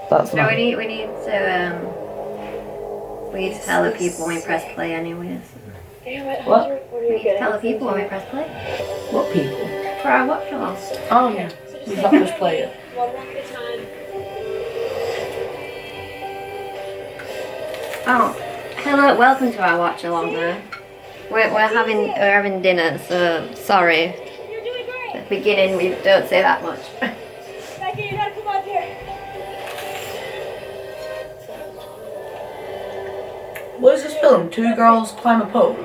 That's So nice. we need to tell the people when we press play anyways. Damn it, What? Hunter, what are We you need to getting tell the us people when we into? press play. What people? For our watch along. Oh yeah. We've not just played it. One rock at a time. Oh, hello, welcome to our watch along there. We're having dinner, so sorry. You're doing great. At the beginning we don't say that much. Becky, you gotta come up here. What is this film? Two girls climb a pole.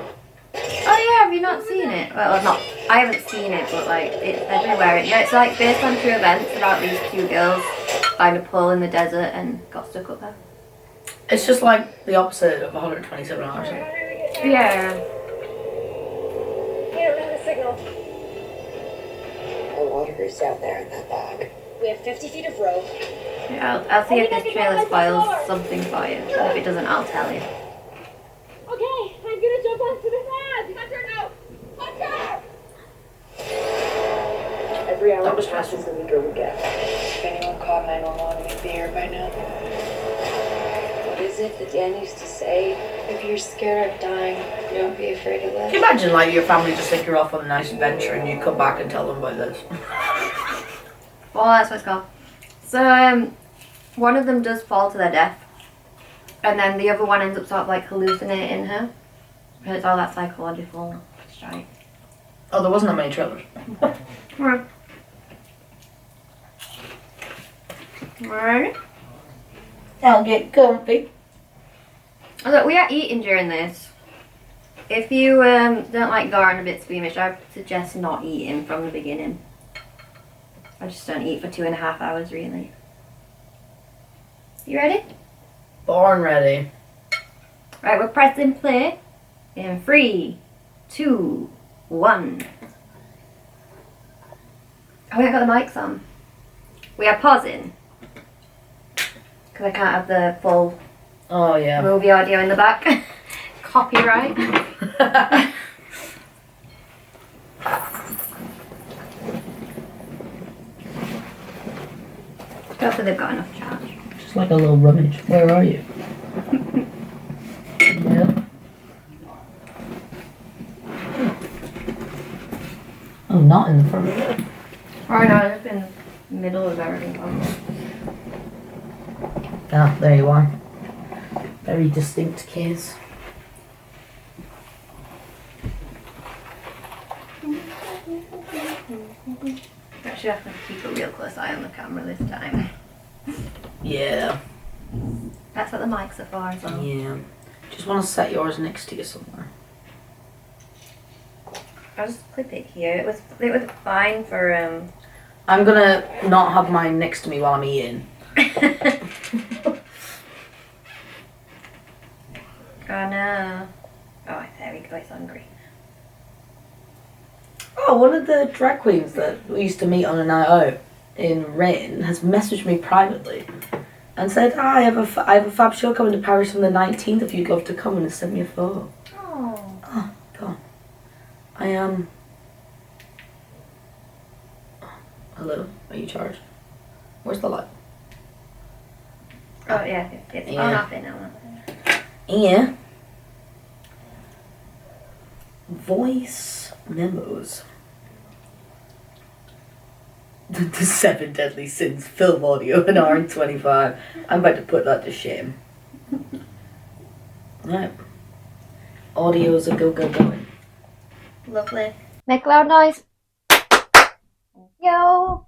Oh yeah, have you not seen it? Well, not. I haven't seen it, but like it's everywhere. It's like based on true events about these two girls find a pole in the desert and got stuck up there. It's just like the opposite of 127 hours. Yeah. We don't have a signal. The water is down there in that bag. We have 50 feet of rope. Yeah, I'll see if this trailer spoils something for you. And if it doesn't, I'll tell you. Okay, I'm gonna jump onto the bag. Hunter, no! Hunter! Every hour that passes the weaker we get. If anyone called 911, we'd be here by now. What is it that Dan used to say? If you're scared of dying, don't be afraid of Can life. you imagine like your family just think you're off on a nice adventure and you come back and tell them about this? Well, that's what it's called. So, one of them does fall to their death. And then the other one ends up sort of like hallucinating her. And it's all that psychological strike. Oh, there wasn't that many trailers. Alright. I'll get comfy. Look, we are eating during this. If you don't like gore and a bit squeamish, I suggest not eating from the beginning. I just don't eat for 2.5 hours, really. You ready? Born ready. Right, we're pressing play in 3, 2, 1. Oh, we haven't got the mics on. We are pausing. Because I can't have the full Oh yeah. movie audio in the back. Copyright. Hopefully they've got enough charge. Just like a little rummage. Where are you? Yeah. Oh, not in the front. Oh no, it's in the middle of everything. Ah, there you are. Very distinct case. Actually, I have to keep a real close eye on the camera this time. Yeah. That's what the mics are for as well. Yeah. Just want to set yours next to you somewhere. I'll just clip it here. It was fine for I'm gonna not have mine next to me while I'm eating. Oh no. Oh, there we go, it's hungry. Oh, one of the drag queens that we used to meet on a night out in Rain has messaged me privately and said, "Hi, I have a fab show coming to Paris on the 19th if you'd love to come," and sent me a photo. Oh. Oh, God. I am... Hello? Are you charged? Where's the light? Oh yeah, it's on Yeah. off it now. Yeah. Voice memos. The 7 Deadly Sins film audio, an hour and 25. I'm about to put that to shame. Right. Audio's a go going. Lovely. Make loud noise. Yo.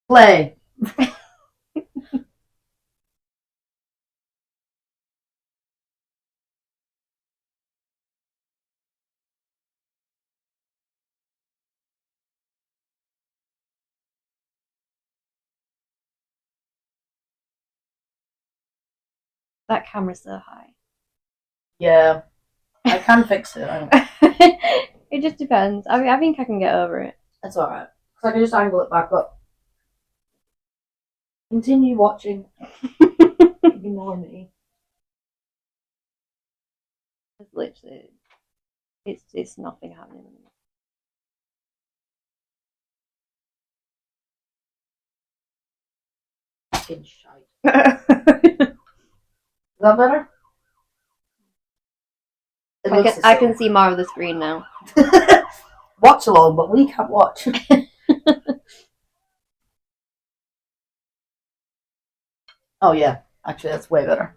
Play. That camera's so high. Yeah. I can fix it. It just depends. I think I can get over it. That's alright. Because I can just angle it back up. Continue watching. Ignore me. It's literally, it's nothing happening. fucking shite. Is that better? It looks the I same. can see more of the screen now. Watch along, but we can't watch. Oh yeah, actually that's way better.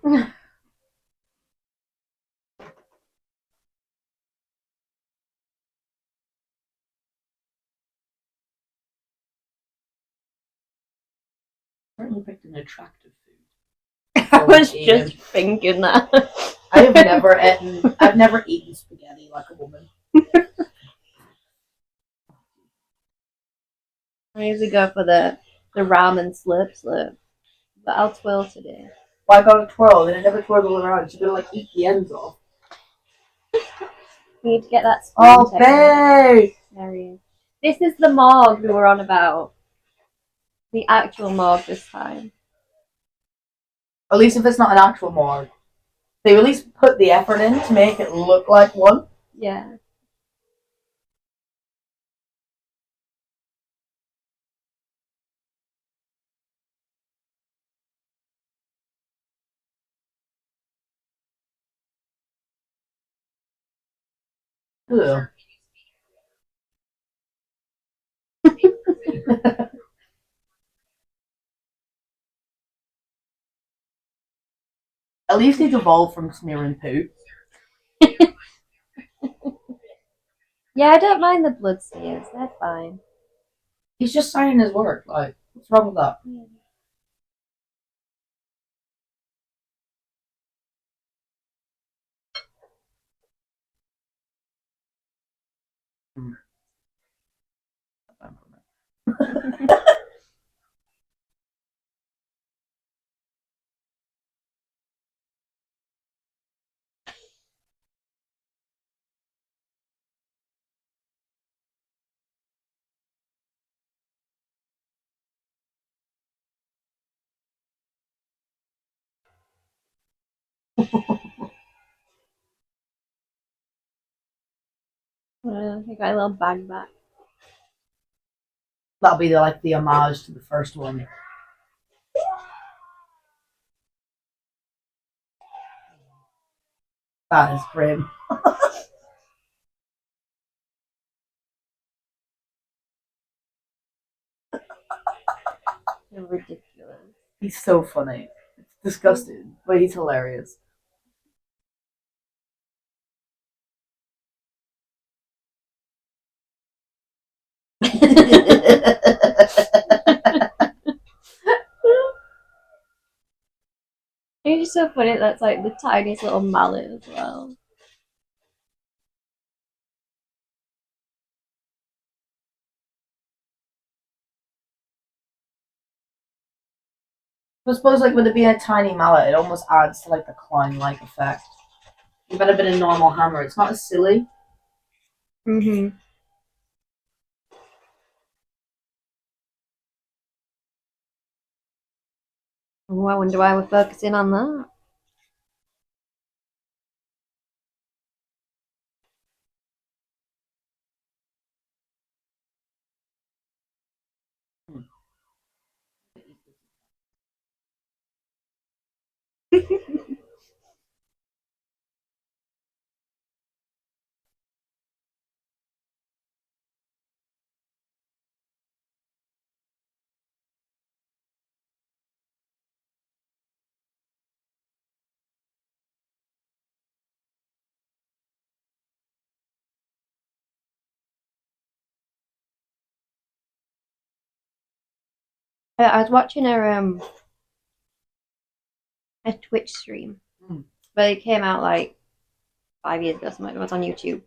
Certainly picked an attractive food. I was Ian. just thinking that. I've never eaten spaghetti like a woman. I usually go for the ramen slip, but I'll twirl today. Why I got a twirl? Then it never twirls all around. You're gonna like eat the ends off. We need to get that spoon Oh, technique. babe! There he is. This is the morgue we were on about. The actual morgue this time. At least if it's not an actual morgue. They at least put the effort in to make it look like one. Yeah. Ugh. At least he's evolved from smearing poo. Yeah, I don't mind the blood smears. They're fine. He's just signing his work. Like, what's wrong with that? I got a little bag back. That'll be the homage to the first one. That is grim. They're ridiculous. He's so funny. It's disgusting, but he's hilarious. It's so funny. That's like the tiniest little mallet as well. I suppose, like, with it being a tiny mallet, it almost adds to, like, the climb-like effect. You've got a bit of normal hammer. It's not as silly. Mm-hmm. Oh, I wonder why we're focusing on that. I was watching a Twitch stream, but it came out like 5 years ago. Something it was on YouTube,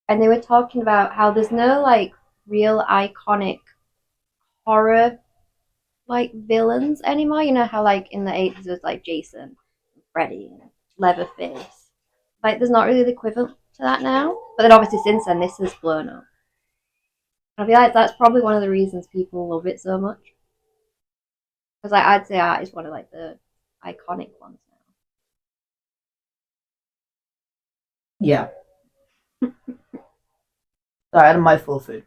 and they were talking about how there's no like real iconic horror like villains anymore. You know how like in the 80s it was like Jason, Freddy, and Leatherface. Like there's not really the equivalent to that now. But then obviously since then this has blown up. I feel like that's probably one of the reasons people love it so much. Because like, I'd say that is one of like the iconic ones now. Yeah. Sorry, I had a mouthful of food.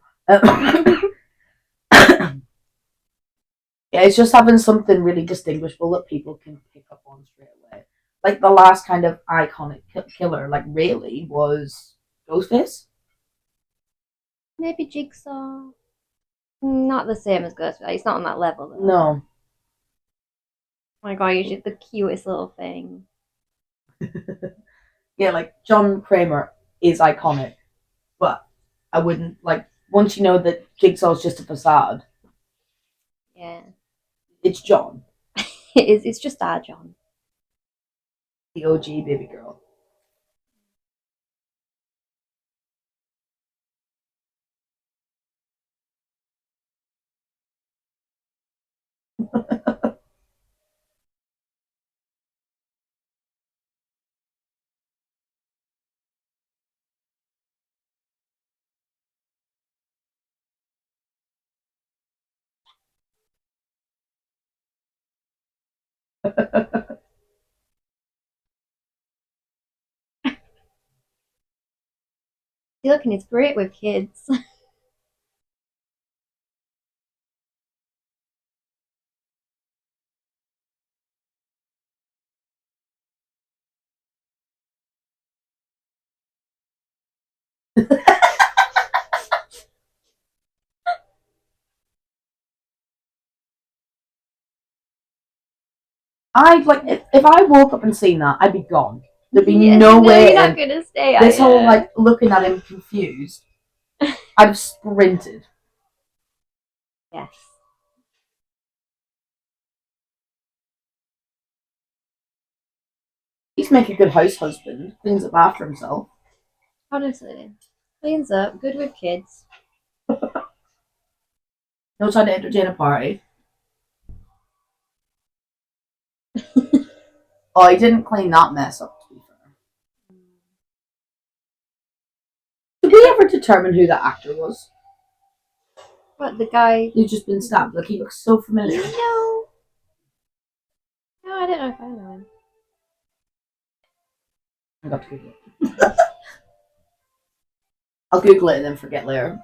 Yeah, it's just having something really distinguishable that people can pick up on straight away. Like the last kind of iconic killer, like really, was Ghostface. Maybe Jigsaw. Not the same as Ghostface. It's not on that level though. No. Oh my god, he's just the cutest little thing. Yeah, like John Kramer is iconic, but I wouldn't like once you know that Jigsaw's just a facade. Yeah. It's John, It's just our John. the OG baby girl. See, look, and it's great with kids. I'd like if I woke up and seen that, I'd be gone. There'd be Yeah, no no, way. you're not gonna stay. This Are whole you? like looking at him confused, I'd have sprinted. Yes. He's make a good house husband. Cleans up after himself. Honestly, cleans up, good with kids. Knows how to entertain a party. Oh, he didn't clean that mess up. To be fair, did we ever determine who that actor was? But the guy. Who's just been stabbed? Like he looks so familiar. No. No, I don't know if I know him. I got to Google it. I'll Google it and then forget later.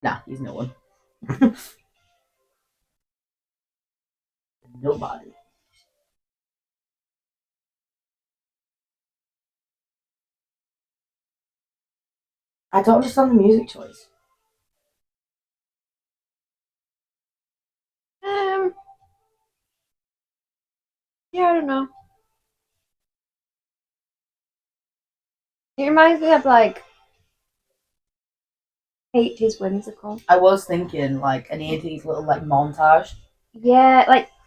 Nah, he's no one. Nobody. I don't understand the music choice. Um. Yeah, I don't know. It reminds me of like 80s whimsical. I was thinking like an 80s little like montage. Yeah,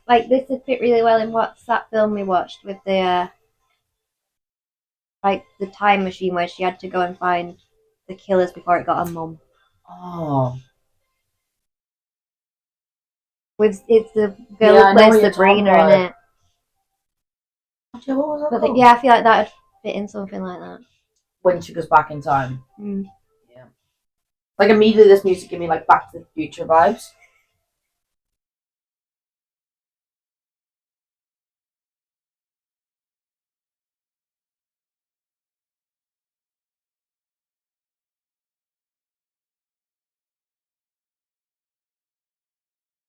like this would fit really well in what's that film we watched with the like the time machine where she had to go and find the killers before it got her mum. Oh. With it's the Yeah, girl who I know plays what you're talking Sabrina in about. it. Actually, what was that But called? yeah, I feel like that would fit in something like that. When she goes back in time. Mm. Yeah. Like immediately this music gave me like Back to the Future vibes.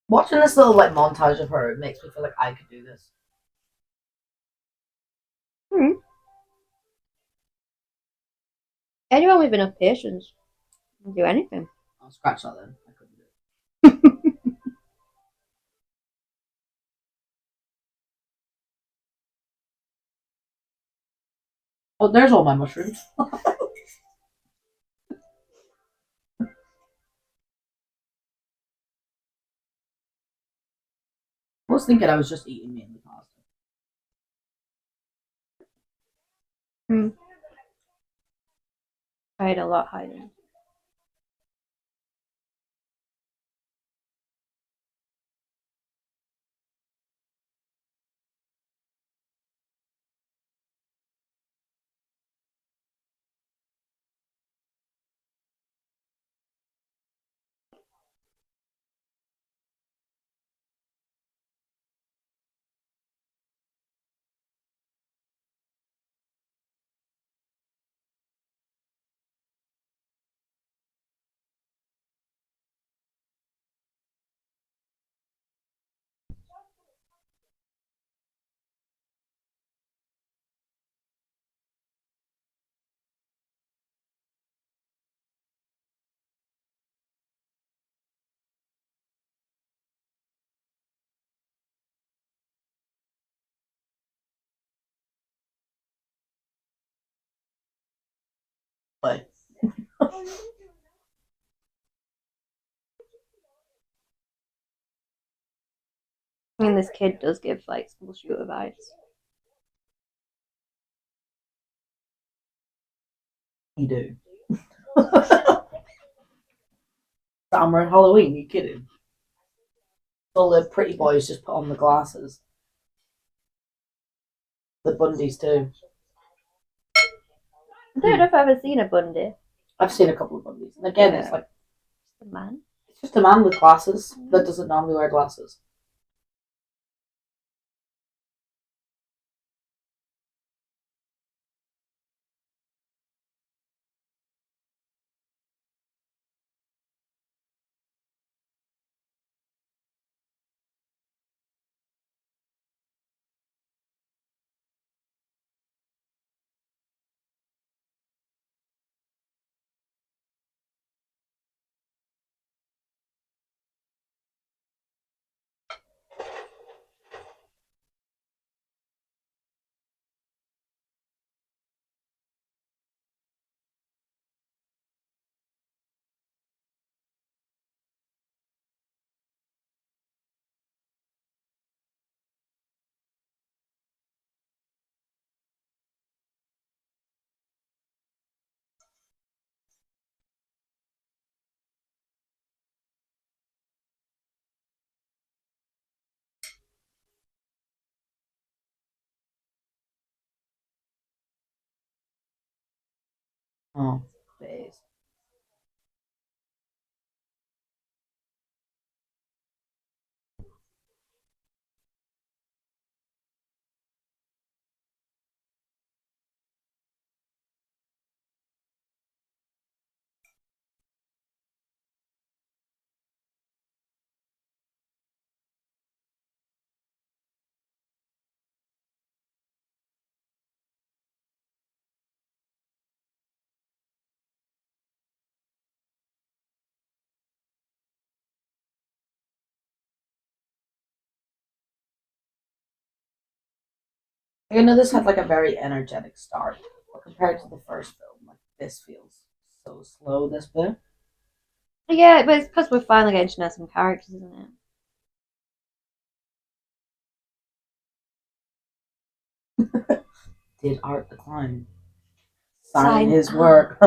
Watching this little like montage of her, it makes me feel like I could do this. Mm. Anyone with enough patience can do anything. I'll scratch that then. I couldn't do it. Oh, there's all my mushrooms. I was thinking I was just eating mainly pasta. Mm. I had a lot hiding. But I mean, this kid does give like school shooter vibes. you do. Summer and Halloween, you kidding? All the pretty boys just put on the glasses. The Bundys too. I don't know if I've ever seen a Bundy. I've seen a couple of Bundys. And again, it's Yeah. like, The man. it's just a man with glasses that doesn't normally wear glasses. Oh, days. You know, this had like a very energetic start, but compared to the first film, like this feels so slow. This bit. Yeah, but it's because we're finally getting to know some characters, isn't it? Did Art the Clown sign Sign his up. work?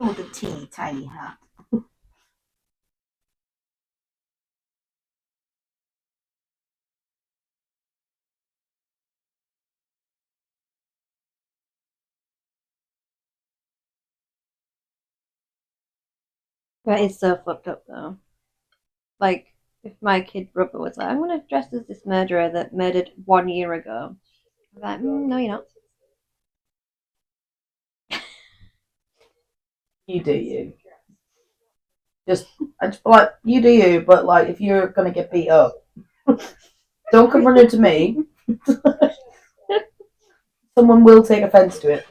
Oh, the teeny tiny hat. That is so fucked up, though. Like, if my kid brother was like, I'm going to dress as this murderer that murdered 1 year ago. I'm like, no, you're not. You do you. I just like you do you, but like if you're gonna get beat up, don't come running to me. Someone will take offense to it.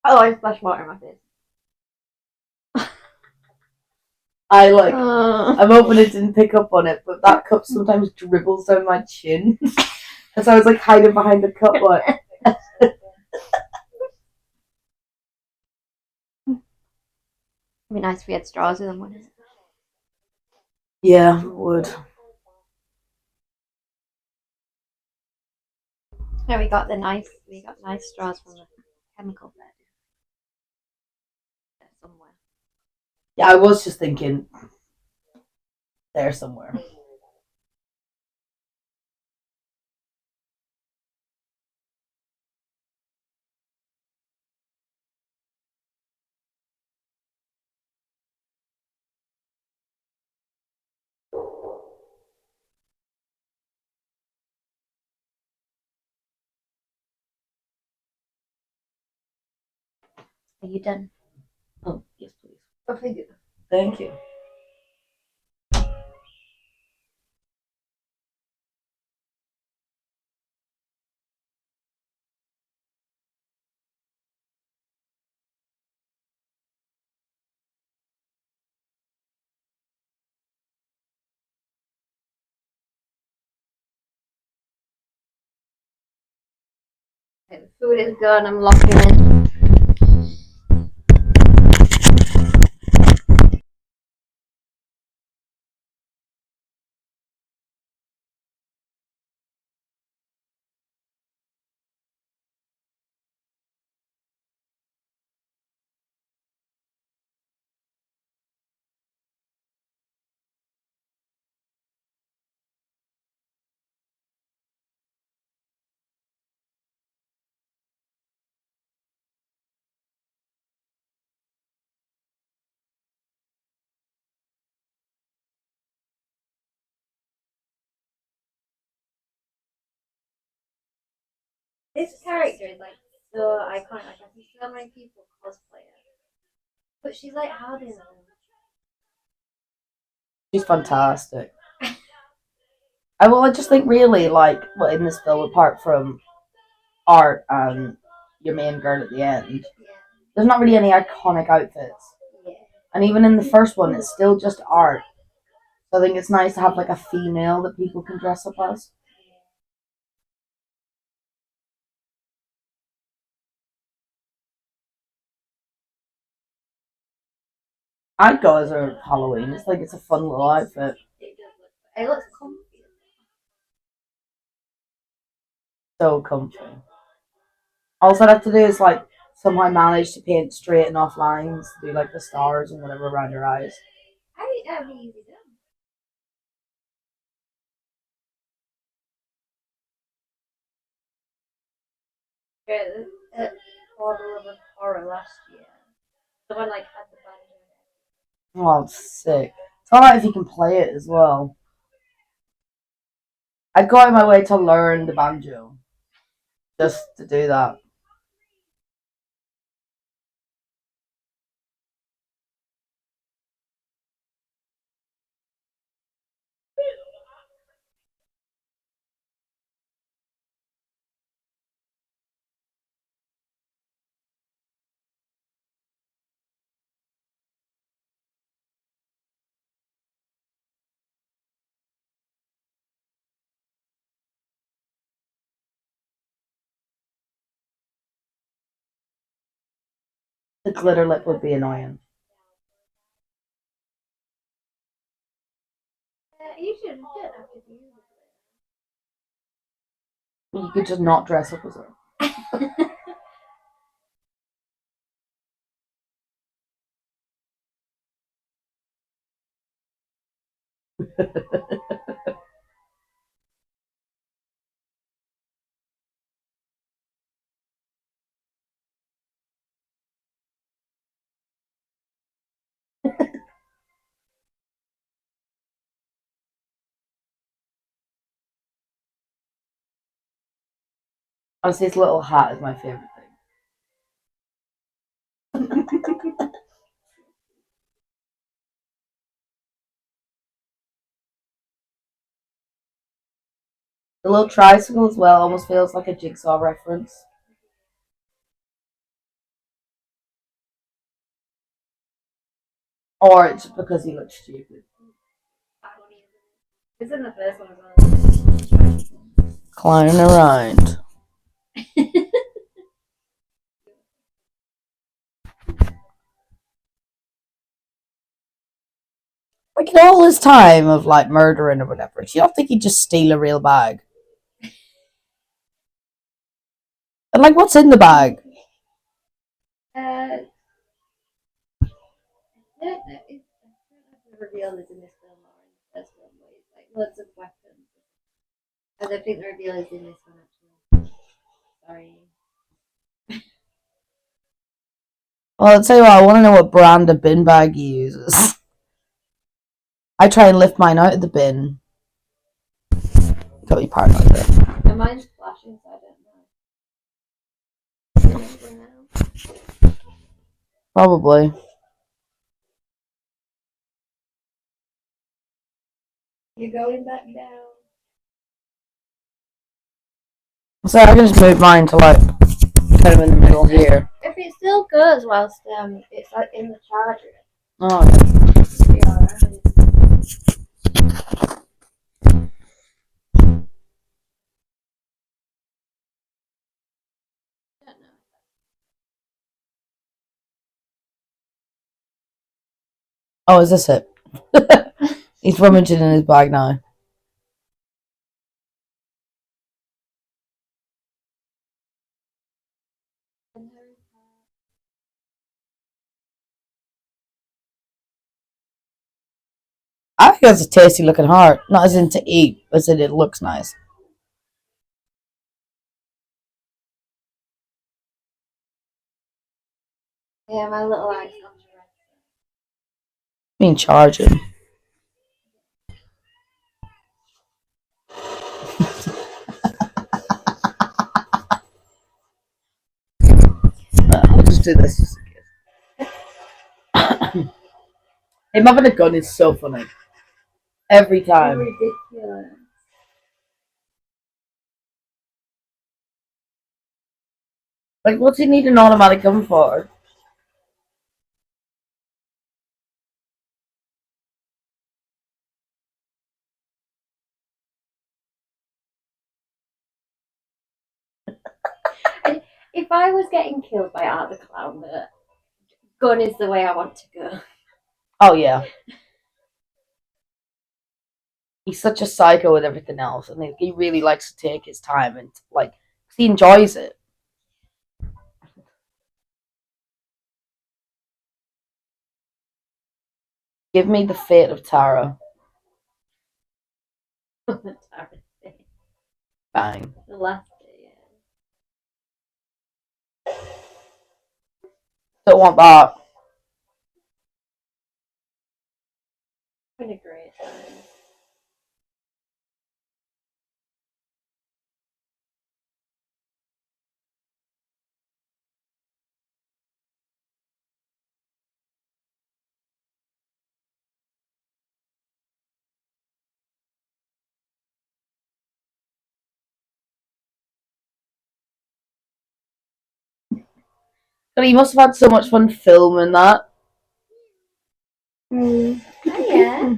Oh, I splashed water in my face. I'm hoping it didn't pick up on it, but that cup sometimes dribbles down my chin. And so I was like hiding behind the cup, like. It'd be nice if we had straws with them, wouldn't it? Yeah, it would. Yeah, we got nice straws from the chemical bed. There somewhere. Yeah, I was just thinking there somewhere. Are you done? Oh, yes, please. Oh, thank you. Thank you. Okay, the food is done. I'm locking in. This character is like so iconic. Like I see so many people cosplay it, but she's like harding them. She's fantastic. I just think really like what in this film, apart from art and your main girl at the end, there's not really any iconic outfits. Yeah. And even in the first one, it's still just art. So I think it's nice to have like a female that people can dress up as. I'd go as a Halloween. It's like it's a fun little outfit. It looks comfy. So comfy. All I'd have to do is like somehow manage to paint straight enough lines to do like the stars and whatever around her eyes. I think that'd be easy done. Yeah, the Horror of Horror last year. The one like had the banjo. Oh, it's sick. It's alright if you can play it as well. I'd go out of my way to learn the banjo. Just to do that. The glitter lip would be annoying. You should don't have to do You could just not dress up as her. Honestly, his little hat is my favourite thing. The little tricycle as well almost feels like a jigsaw reference. Or it's just because he looks stupid. It's in the first one as well. Clowning around. Like in all this time of like murdering or whatever, do you don't think he'd just steal a real bag? And like, what's in the bag? I don't know. I don't know if the reveal is in this film or in the first film, but it's like loads of weapons. I don't think the reveal is in this one actually. Sorry. Well, I'll tell you what, I want to know what brand of bin bag he uses. I try and lift mine out of the bin. Got me paranoid there. And mine's flashing, so I don't know. Probably. You're going back down. So I can just move mine to like kind of in the middle here. If it still goes whilst it's like in the charger, Oh, okay. it'll be alright. Oh, is this it? He's rummaging in his bag now. I think that's a tasty looking heart. Not as in to eat, as in it looks nice. Yeah, my little eyes not Being charging. I'll just do this just in case. Him having a gun is so funny. Every time. ridiculous. Like, what's he need an automatic gun for? If I was getting killed by Art the Clown, the gun is the way I want to go. Oh, yeah. He's such a psycho with everything else, and he really likes to take his time and, like, he enjoys it. Give me the fate of Tara. Bang. The last day, yeah. Don't want that. Been a great time. But he must have had so much fun filming that. Oh, yeah.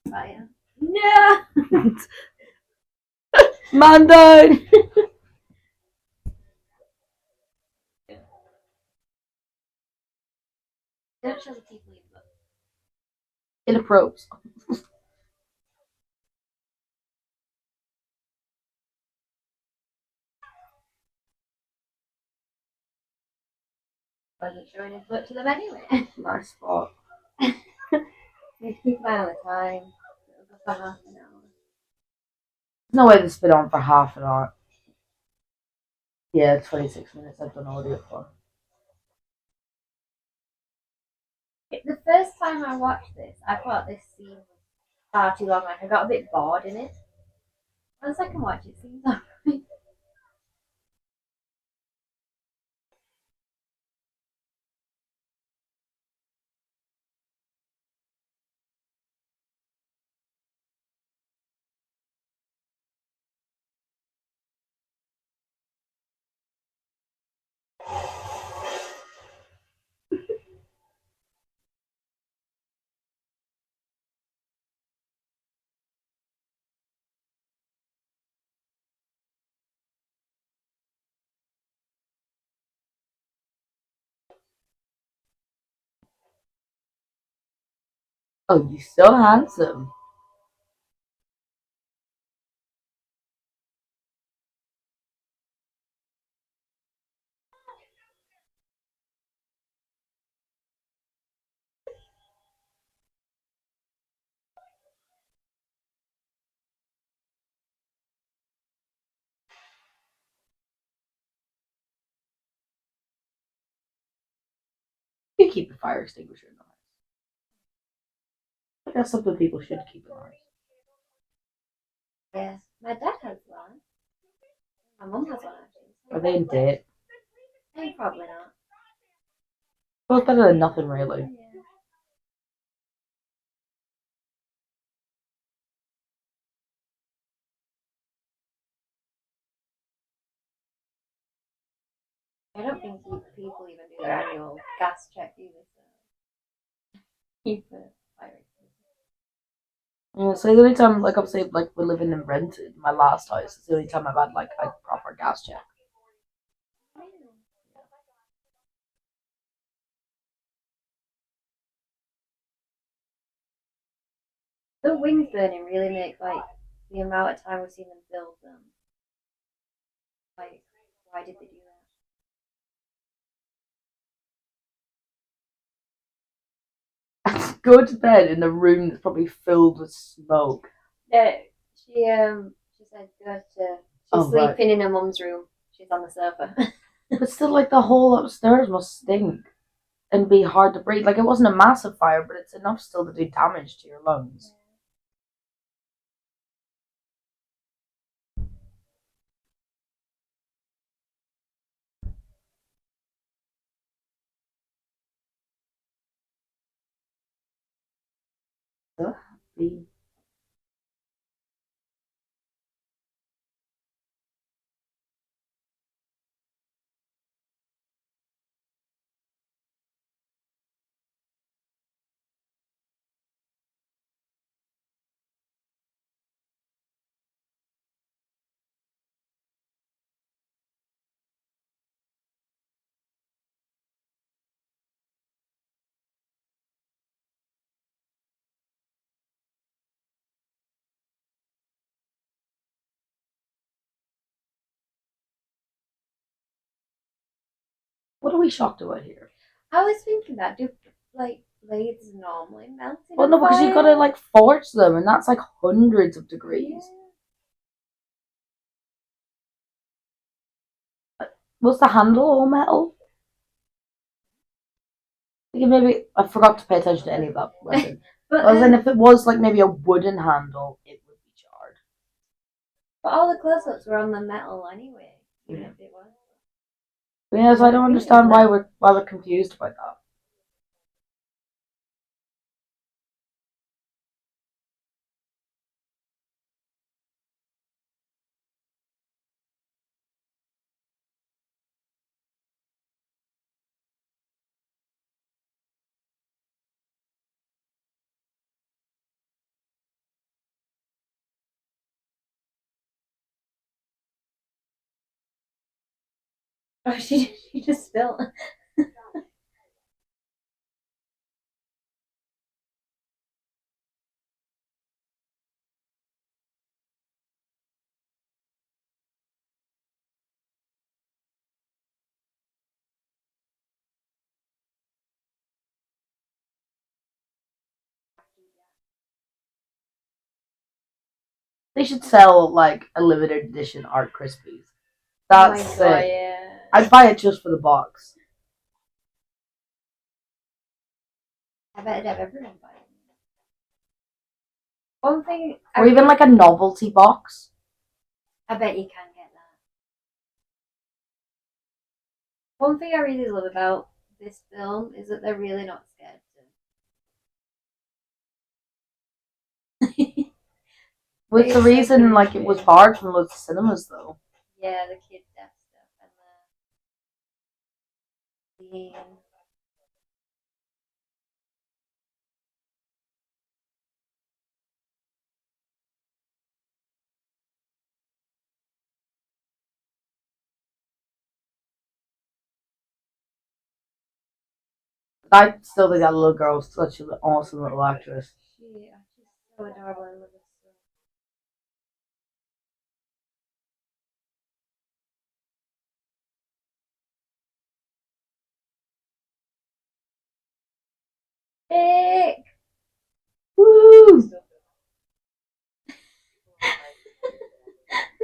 Fire. No! Man died! Don't show the people you've got. Inappropriate. Wasn't showing his butt to them anyway. Nice spot. You keep an eye on the time. It'll go for half an hour. There's no way this has been on for half an hour. Yeah, 26 minutes I've done audio for. The first time I watched this, I thought this scene was far too long. Like I got a bit bored in it. On the second watch, it seems alright. Oh, you're so handsome. You keep a fire extinguisher in the house. I guess something people should keep in the house. Yes. My dad has one. My mum has one actually. Are they in date? Probably not. Well, it's better than nothing, really. Yeah. I don't think people even do their annual gas check, do they? So keep it fire extinguisher. Yeah, so the only time, like, obviously, like, we're living in rented, my last house, it's the only time I've had, like, a proper gas check. The wings burning really make like the amount of time we've seen them build them. Like, why did they do Go to bed in a room that's probably filled with smoke. that? Yeah, she said go to. She's Oh, right. sleeping in her mum's room. She's on the sofa. But still, like, the whole upstairs must stink and be hard to breathe. Like, it wasn't a massive fire, but it's enough still to do damage to your lungs. So happy. What are we shocked about here? I was thinking that do like blades normally melt in Well, a no, because you fire? gotta, like, forge them, and that's, like, hundreds of degrees. Was the handle all metal? Maybe I forgot to pay attention to any of that weapon. But Well, then if it was, like, maybe a wooden handle, it would be charred. but all the close-ups were on the metal anyway. Even Yeah. if it was. But yeah, so I don't understand why we're confused about that. Oh, she just spilled. They should sell, like, a limited edition Art Krispies. Oh my That's god, it. yeah. I'd buy it just for the box. I bet it'd have everyone buy it. One thing, Or even, like, a novelty box. I bet you can get that. One thing I really love about this film is that they're really not scared to. With the It's so reason, like, it creepy. was barred from loads of cinemas, though. Yeah, the kid death stuff and the I still think that little girl's such an awesome little actress. She's so adorable. I love her so. Dick! Woo!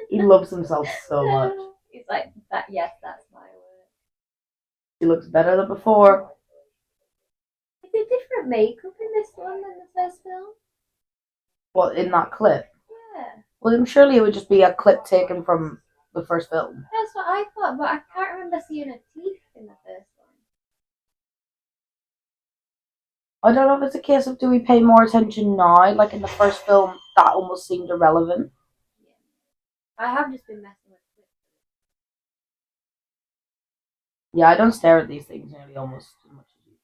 He loves himself so much. He's like, that. Yes, that's my word. He looks better than before. Is it different makeup in this one than the first film? Well, in that clip. Yeah. Well, then surely it would just be a clip taken from the first film. That's what I thought, but I can't remember seeing a teeth in the first one. I don't know if it's a case of do we pay more attention now? Like in the first film, that almost seemed irrelevant. Yeah. I have just been messing with it. Yeah, I don't stare at these things nearly almost as much as you do.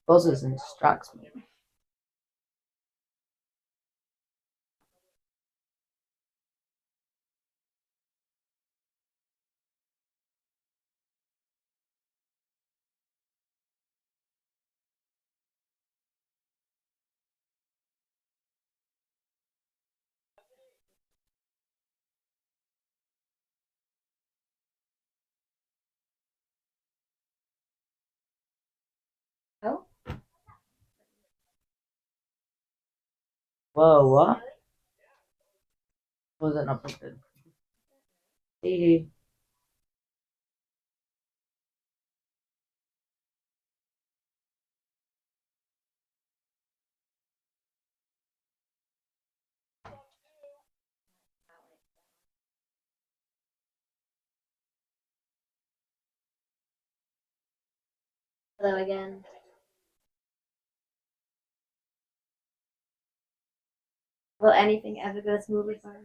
Buzzes and distracts me. Oh? Whoa, what? Was it not plugged in? Hee. Hello again. Will anything ever go smoothly for us?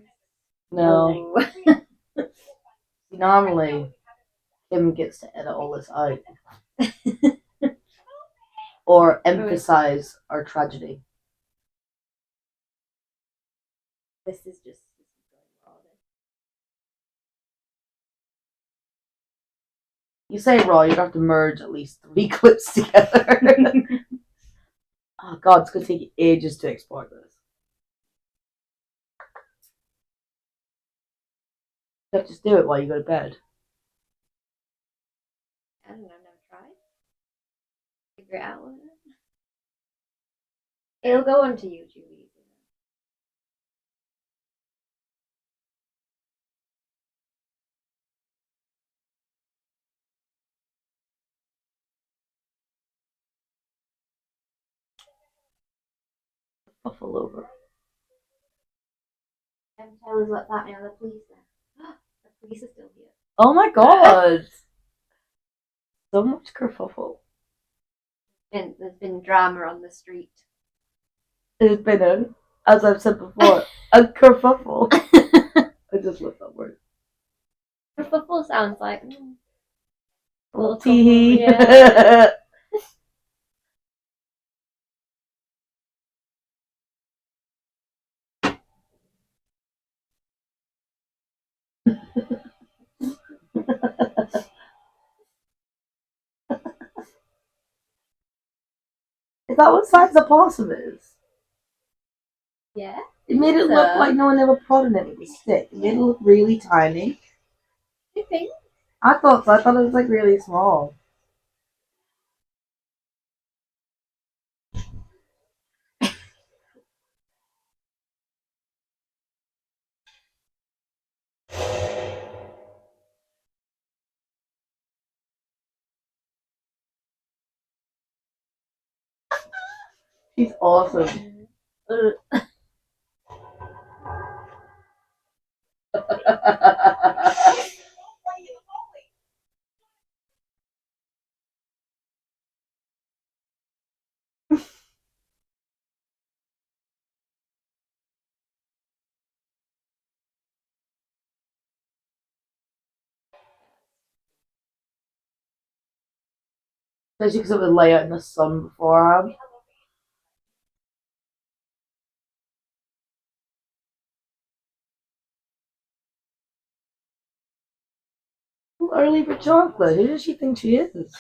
No. Normally, Kim gets to edit all this out. Or emphasize our tragedy. This is going wrong. You say raw, you'd have to merge at least 3 clips together. Oh god, it's gonna take ages to export this. You just do it while you go to bed. I don't know, I've never tried. Figure it out with it. It'll go onto YouTube easy. Buffalo over. And tell us what's happening with the police then. The police are still here. Oh my god! So much kerfuffle. And there's been drama on the street. There's been as I've said before, a kerfuffle. I just love that word. Kerfuffle sounds like A little tee. Yeah. Is that what size the possum is? Yeah. It made it look like no one ever prodded it with a stick. It made it look really tiny. You think? I thought so. I thought it was like really small. She's awesome. Especially because it was lay out in the sun beforehand. little early for chocolate. Who does she think she is?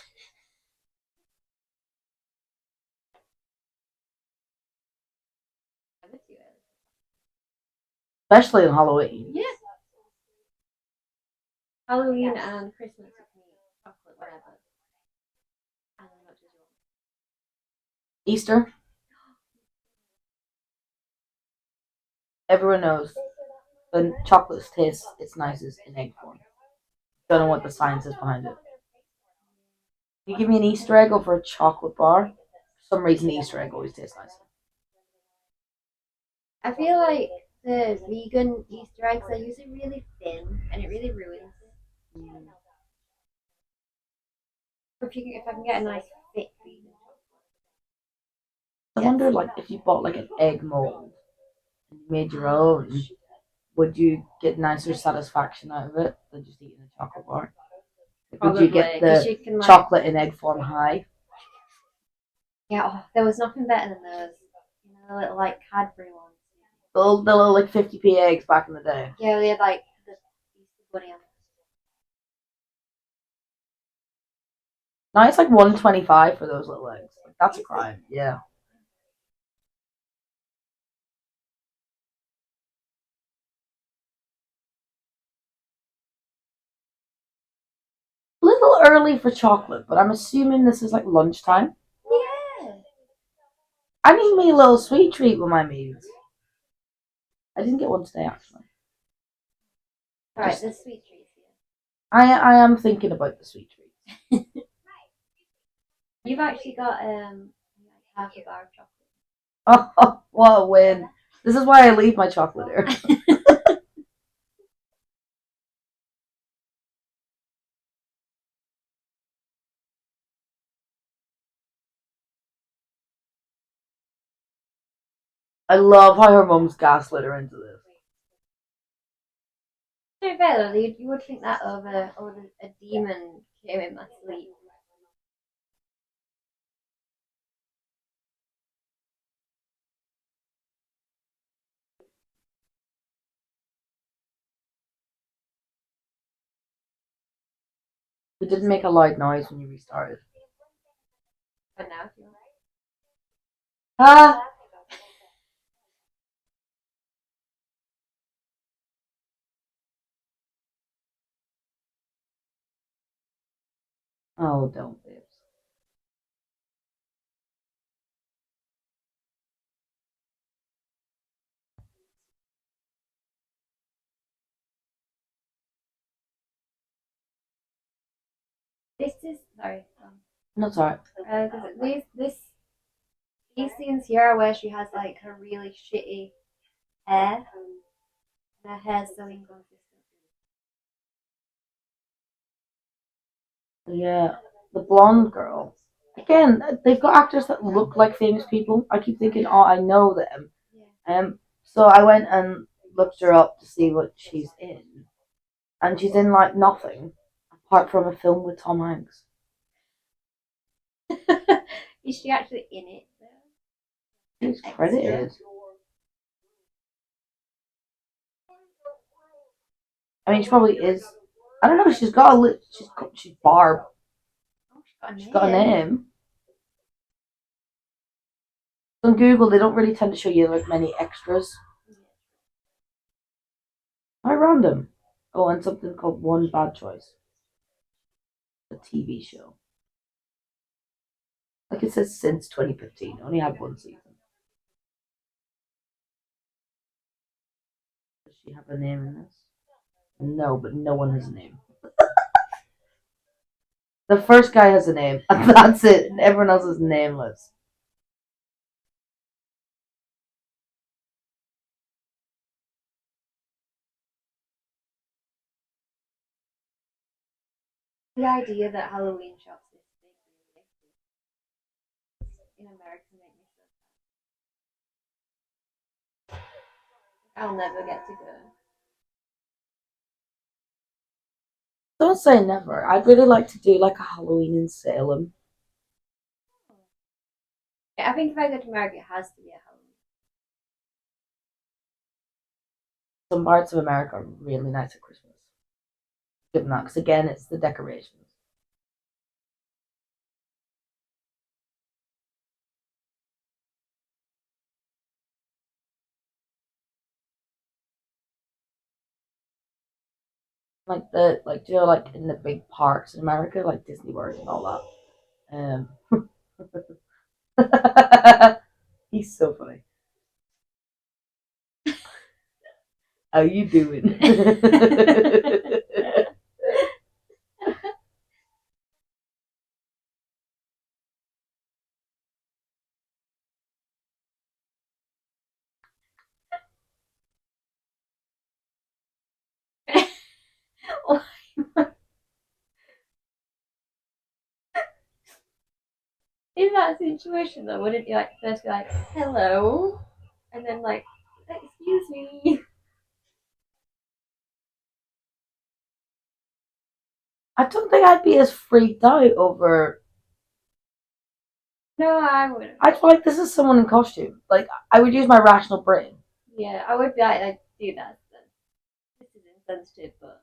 Especially on Halloween. Yeah. Halloween and Christmas with me, chocolate, whatever. And then what does you want? Easter. Everyone knows when chocolate tastes its nicest in egg form. Don't know what the science is behind it. You give me an Easter egg over a chocolate bar, for some reason the Easter egg always tastes nicer. I feel like the vegan Easter eggs are usually really thin, and it really ruins it. If I can get a nice thick vegan. I wonder, like, if you bought like an egg mold and you made your own, would you get nicer satisfaction out of it than just eating a chocolate bar? Like, would you get Probably, 'cause the you can, like, chocolate in egg form high? Yeah, there was nothing better than those. You know, the little like Cadbury ones. The little like 50p eggs back in the day. Yeah, they had like the Easter bunny on it. Now it's like 125 for those little eggs. Like, that's a crime. Yeah. A little early for chocolate, but I'm assuming this is like lunchtime. Yeah. I need me a little sweet treat with my meals. I didn't get one today, actually. Alright, Just- the sweet treats here. I am thinking about the sweet treats. You've actually got like half a bar of chocolate. Oh, what a win. This is why I leave my chocolate here. I love how her mum's gaslit her into this. To be fair though, you would think that over a demon came in my sleep. It didn't make a loud noise when you restarted. But now if you want. Ah! Oh, don't, babes. This is sorry. No, it's alright. These scenes here are where she has like her really shitty hair. And her hair's so inconsistent. Yeah, the blonde girl. Again, they've got actors that look like famous people. I keep thinking, oh, I know them. Yeah. So I went and looked her up to see what she's in, and she's in like nothing apart from a film with Tom Hanks. Is she actually in it though? She's credited. I mean, she probably is. I don't know. She's got a she's Barb. Oh, she's She's got a name. On Google, they don't really tend to show you like many extras. How random. Oh, and something called One Bad Choice. A TV show. Like it says since 2015. Only had one season. Does she have a name in this? No, but no one has a name. The first guy has a name, and that's it. And everyone else is nameless. The idea that Halloween shops this big in America make me so sad. I'll never get to go. Don't say never. I'd really like to do like a Halloween in Salem. Yeah, I think if I go to America, it has to be a Halloween. Some parts of America are really nice at Christmas. Given that, because again, it's the decorations. Like like in the big parks in America, like Disney World and all that. He's so funny. How you doing? In that situation, though, wouldn't you like first be like, hello? And then, like, excuse me. I don't think I'd be as freaked out over. No, I wouldn't. I feel like this is someone in costume. Like I would use my rational brain. Yeah, I would be like, do that then. This is insensitive, but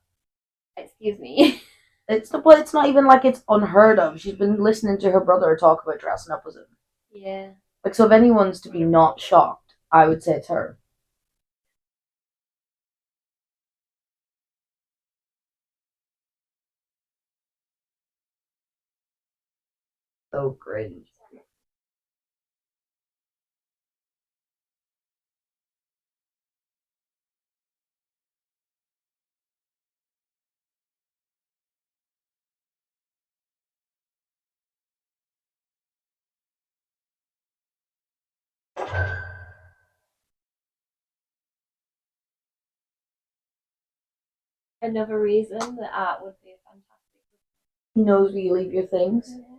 excuse me. But it's not even like it's unheard of. She's been listening to her brother talk about dressing up as him. Yeah. Like, so if anyone's to be not shocked, I would say it's her. So cringe. Another reason that art would be fantastic. He knows where you leave your things. Yeah.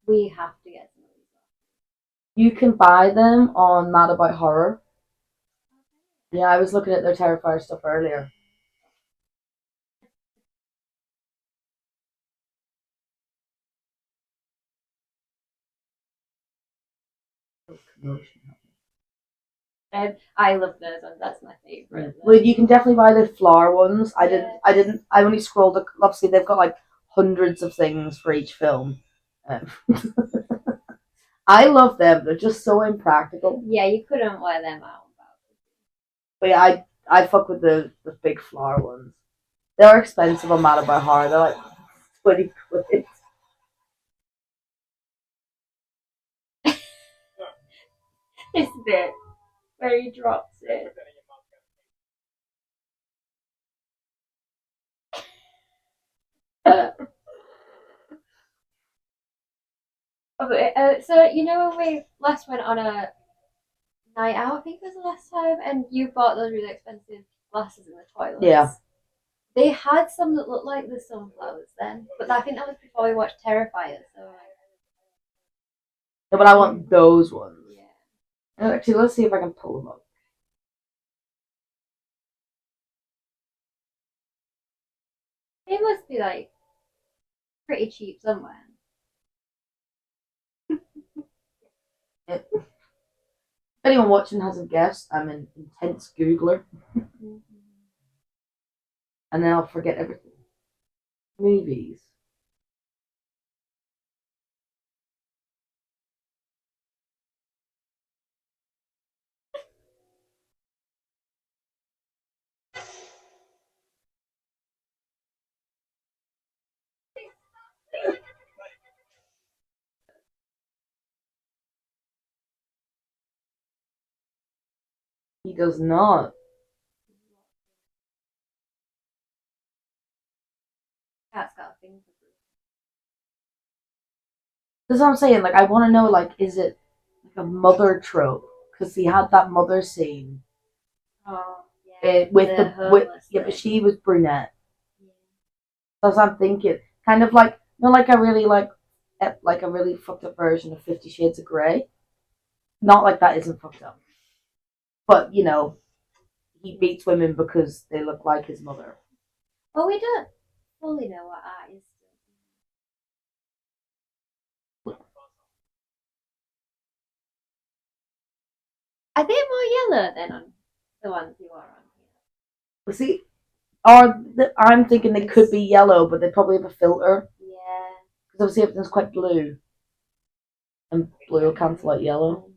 We have to get some of these. You can buy them on Mad About Horror. Yeah, I was looking at their Terrifier stuff earlier. I love those ones. That's my favorite. Well, you can definitely buy the flower ones. I didn't. Yeah. I didn't. I only scrolled. Obviously, they've got like hundreds of things for each film. Um, I love them. They're just so impractical. Yeah, you couldn't wear them out. But yeah, I fuck with the big flower ones. They're expensive on Mad About Horror. They're like 20 quid. This bit where he drops it. So you know when we last went on a night out, I think it was the last time, and you bought those really expensive glasses in the toilets. Yeah. They had some that looked like the sunflowers then, but I think that was before we watched Terrifier. So No, but I want those ones. yeah. Actually, let's see if I can pull them up. They must be like pretty cheap somewhere. If anyone watching hasn't guessed, I'm an intense Googler, and then I'll forget everything. Movies. He does not. Cat's got a thing for Bruce. That's what I'm saying. Like, I want to know, like, is it like a mother trope? Because he had that mother scene Oh, yeah. with homeless but thing. she was brunette. Yeah. That's what I'm thinking. Kind of like, you know, like a really like a really fucked up version of 50 Shades of Grey. Not like that isn't fucked up, but you know, he beats women because they look like his mother. Well, we don't fully know what art is. Are they more yellow than on the ones you are on here? But see, I'm thinking they could be yellow, but they probably have a filter. Yeah. Because obviously everything's quite blue. And blue will cancel out yellow.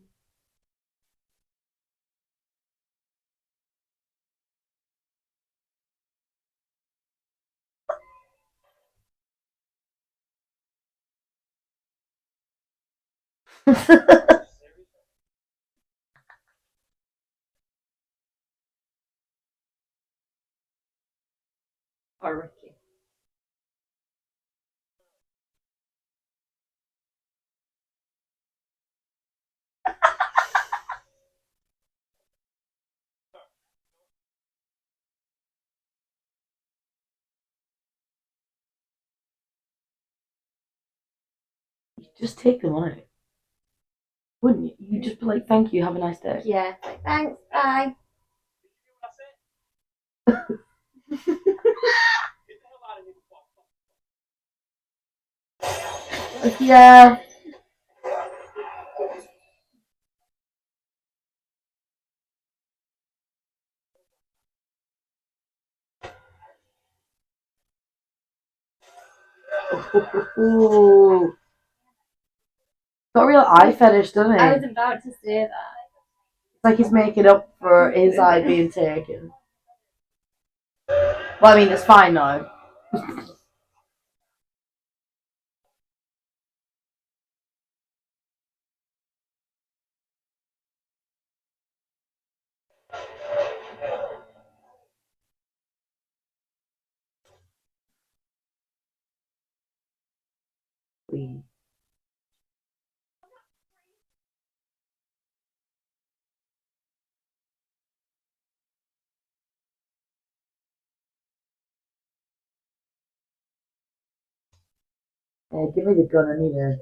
Or Ricky. You just take them out. Wouldn't you? You'd just be like, thank you, have a nice day. Yeah. Like, thanks. Bye. Yeah. Ooh. Got a real eye fetish, doesn't he? I was about to say that. It's like he's making up for his eye being taken. Well, I mean, it's fine now. Yeah, give me the gun, I need it.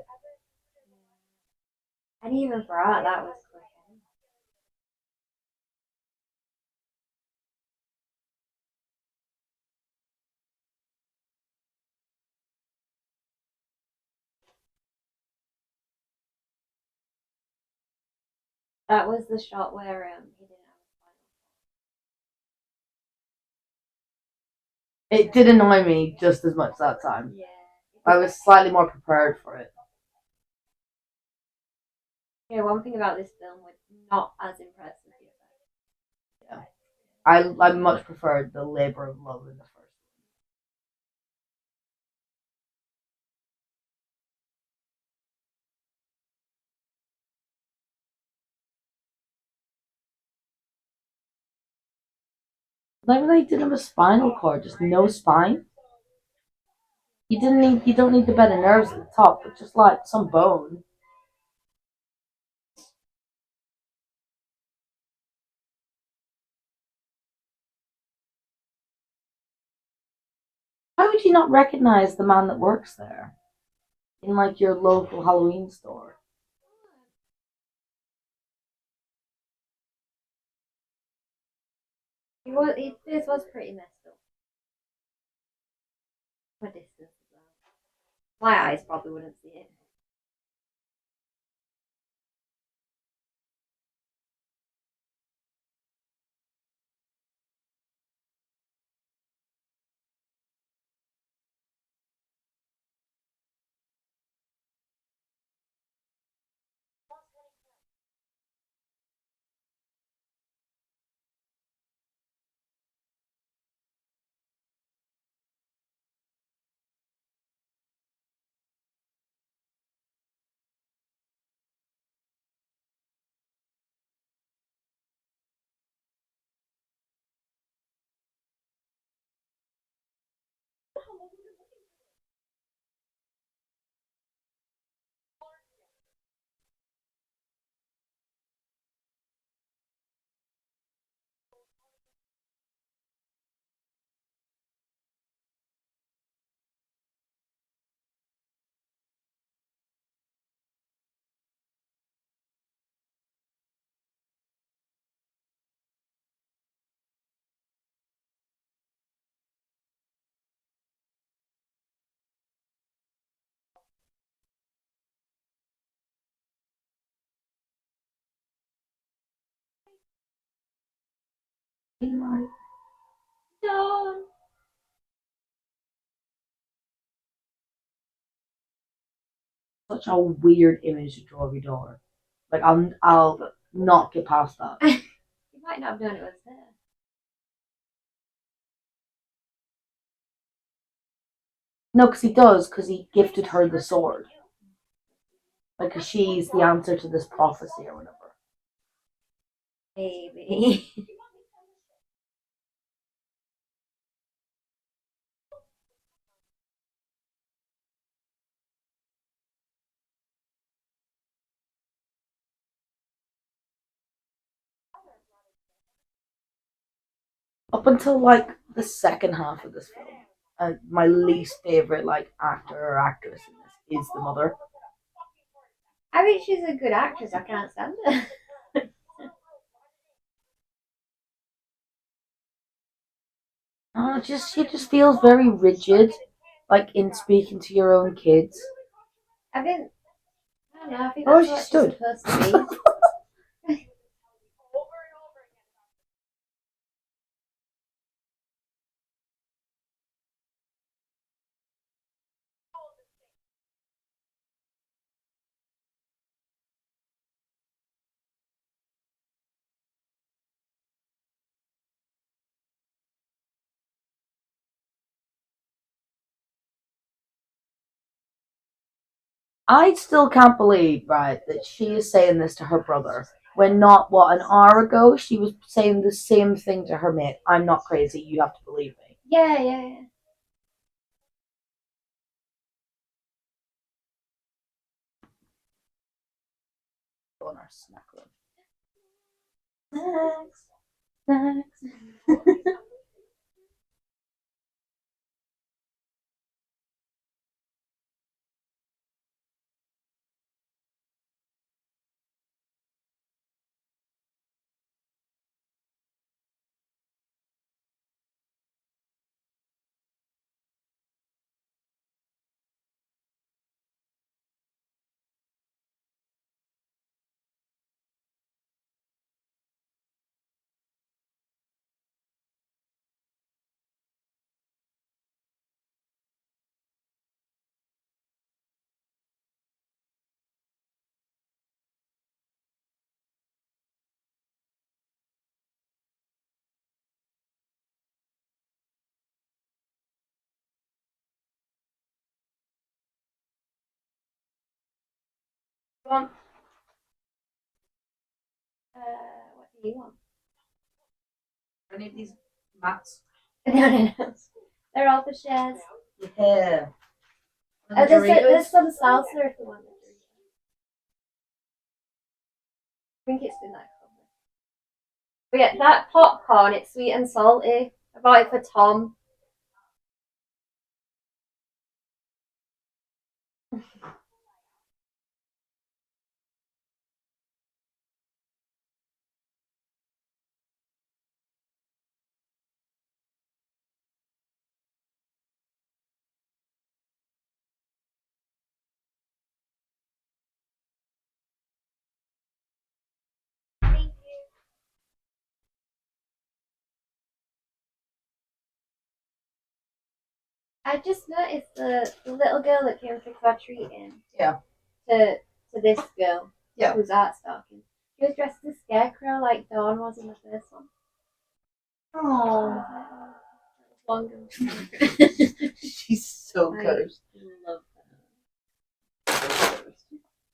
I didn't even forgot that was quick. That was the shot where he didn't have a final. It did annoy me just as much that time. Yeah. I was slightly more prepared for it. Yeah, one thing about this film was not as impressed with the effects. Yeah. I much preferred the labor of love in the first. Like when they didn't have a spinal cord, just no spine. You don't need the bed of nerves at the top, but just like some bone. How would you not recognize the man that works there in like your local Halloween store? This was pretty messed up. For distance as well. My eyes probably wouldn't see it. Dawn. Such a weird image to draw of your daughter. Like I'll not get past that. You might not have known it was there. No, because he does, because he gifted her the sword. Like she's the answer to this prophecy or whatever. Maybe. Up until like the second half of this film, my least favorite like actor or actress in this is the mother. I think she's a good actress. I can't stand her. She just feels very rigid, like in speaking to your own kids. I don't know. I think Oh, that's she what she's stood. supposed to be. I still can't believe, right, that she is saying this to her brother when not what an hour ago she was saying the same thing to her mate. I'm not crazy. You have to believe me. Yeah. On our snack room. Snacks. Want, what do you want? Any of these mats? No. They're all for shares. Yeah. There's some salsa if you want it. I think it's in that cupboard. But yeah, that popcorn, it's sweet and salty. I bought it for Tom. I just noticed the little girl that came to trick or treating. Yeah. To this girl. Yeah. Who's art stalking. She was dressed as a scarecrow like Dawn was in the first one. Oh. Longer. She's so cursed. I love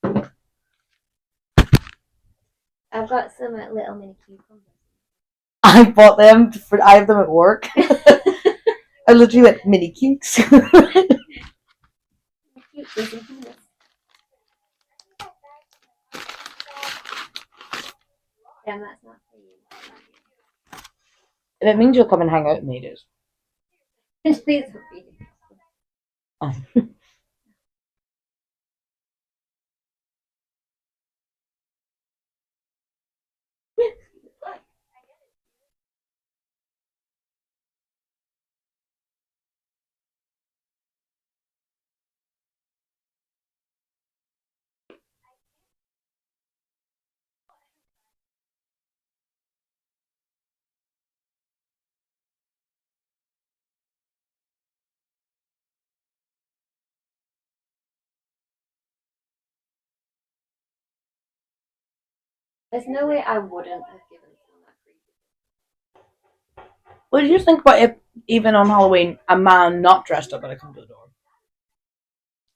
her. I've got some little mini cucumbers. I bought them I have them at work. I literally went mini cukes. Damn, that's not for you. And it means you'll come and hang out with me, dude. Please repeat it. There's no way I wouldn't have given someone that creepy. What did you think about if, even on Halloween, a man not dressed up when I come to the door?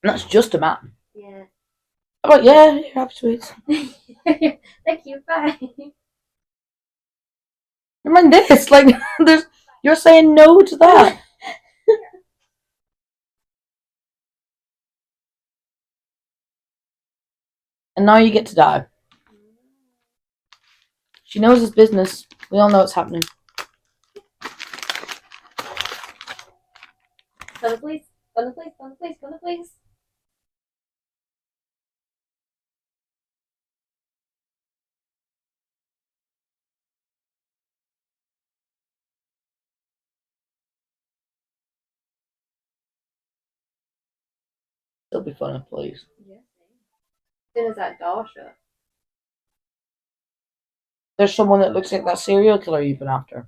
And that's just a man. Yeah. Oh, yeah, you have sweets. Thank you, bye. Never mind this. Like, you're saying no to that. And now you get to die. She knows his business. We all know what's happening. Gonna please, gonna please, gonna please, gonna please. It'll be fun, please. Yeah. As soon as that door shut. There's someone that looks like that serial killer you've been after.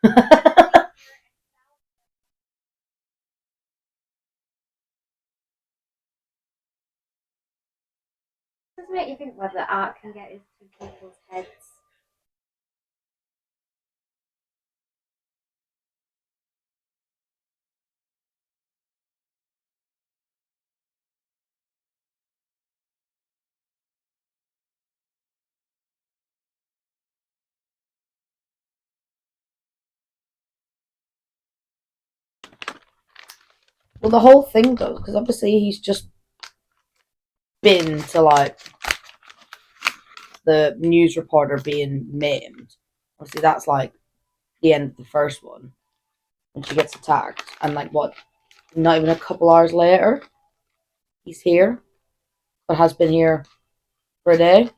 Does it make you think whether art can get into people's heads? Well, the whole thing does, because obviously he's just been to, like, the news reporter being maimed. Obviously, that's, like, the end of the first one. When she gets attacked. And, like, what? Not even a couple hours later, he's here. But has been here for a day.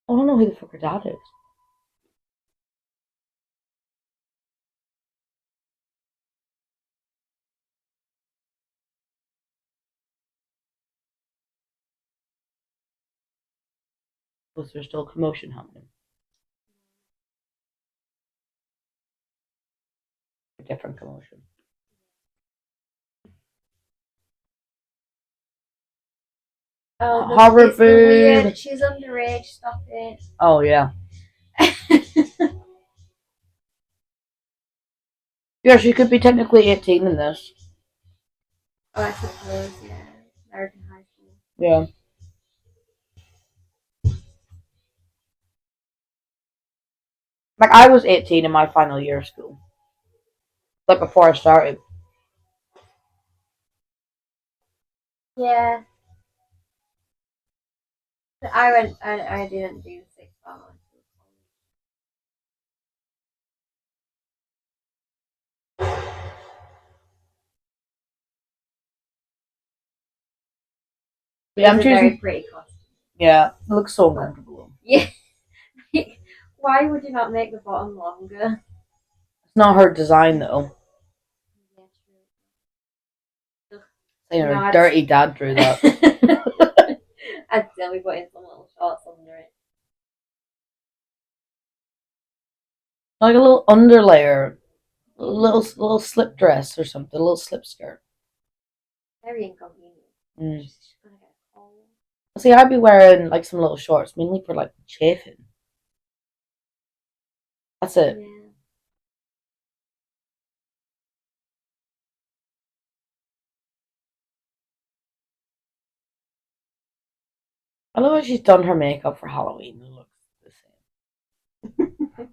I don't know who the fuck her dad is. Was there still commotion happening? A different commotion. Oh, Horror it's the boo. weird. She's underage. Stop it. Oh, yeah. Yeah, she could be technically 18 in this. Oh, I suppose, yeah. American high school. Yeah. Like, I was 18 in my final year of school. Like, before I started. Yeah. I didn't do sixth form. Yeah, I'm It's a very choosing. pretty costume. Yeah, it looks so uncomfortable. Yeah. Why would you not make the bottom longer? It's not her design, though. Yeah, true. Saying No, her dirty dad drew that. I'd still be putting some little shorts under it. Like a little underlayer. A little slip dress or something. A little slip skirt. Very inconvenient. Mm. She's gonna get cold. See, I'd be wearing, like, some little shorts, mainly for, like, chafing. That's it. Yeah. I love how she's done her makeup for Halloween. It looks the same.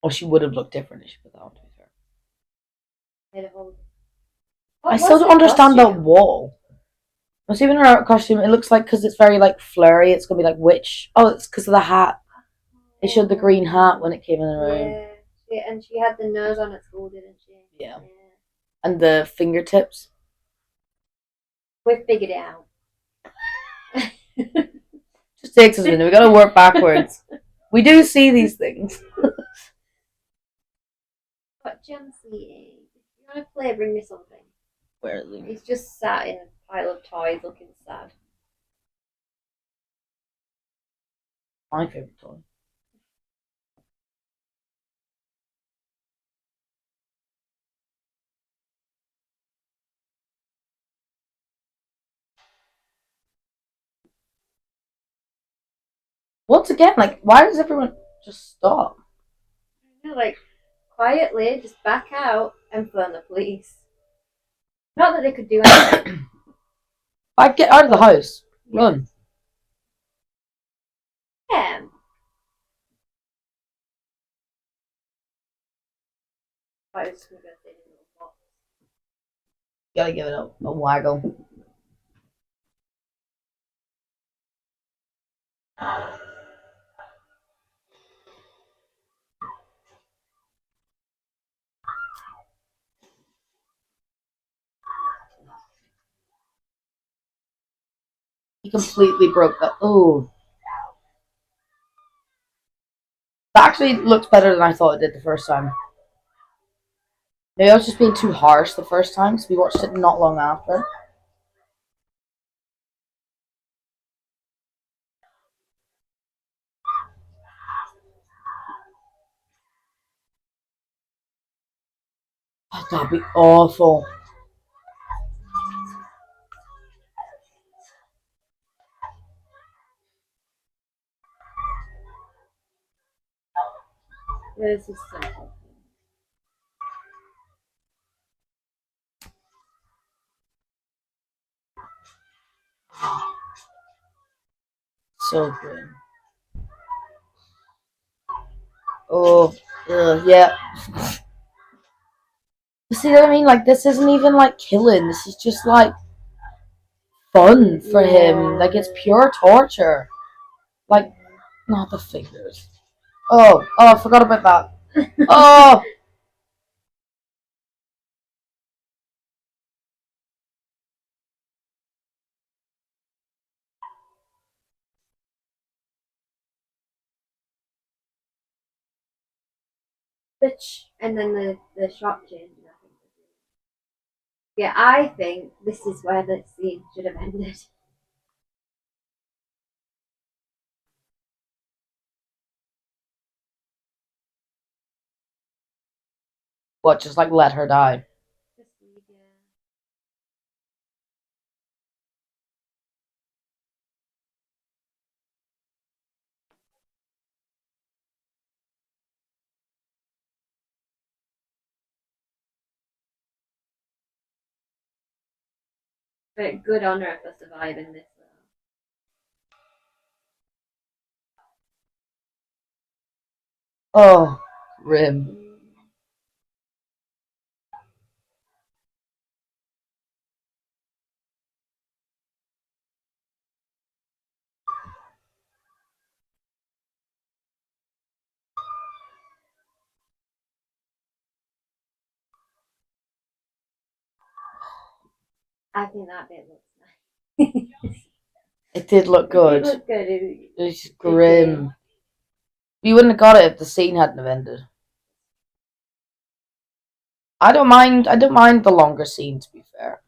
Well, she would have looked different if she put that on, to be fair. Made a whole- I What still was don't her understand the costume? wall. Not even her costume. It looks like because it's very like flurry. It's gonna be like witch. Oh, it's because of the hat. They showed the green hat when it came in the room. And she had the nose on its school, didn't she? Yeah. And the fingertips. We figured it out. Just takes us a minute. We gotta work backwards. We do see these things. But Jancy, if you want to play, bring me something. Where is he? He's just sat in a pile of toys looking sad. My favorite toy. Once again, like, why does everyone just stop? Like, quietly, just back out and phone the police. Not that they could do anything. Like, get out of the house. Run. Yeah. I was just gonna say the little box. Gotta give it a waggle. He completely broke that. Oh. That actually looks better than I thought it did the first time. Maybe I was just being too harsh the first time, so we watched it not long after. Oh, that'd be awful. This is simple. So grim. Oh, yeah. See what I mean? Like, this isn't even like killing. This is just like fun for him. Like, it's pure torture. Like, not the fingers. Oh, I forgot about that. Oh! Bitch. And then the shot change. Yeah, I think this is where the scene should have ended. What, just like let her die? Just leave, yeah. But good on her for surviving this. Oh, grim. I think that bit looks nice. It did look good. It looked good. It's grim. You wouldn't have got it if the scene hadn't have ended. I don't mind the longer scene, to be fair.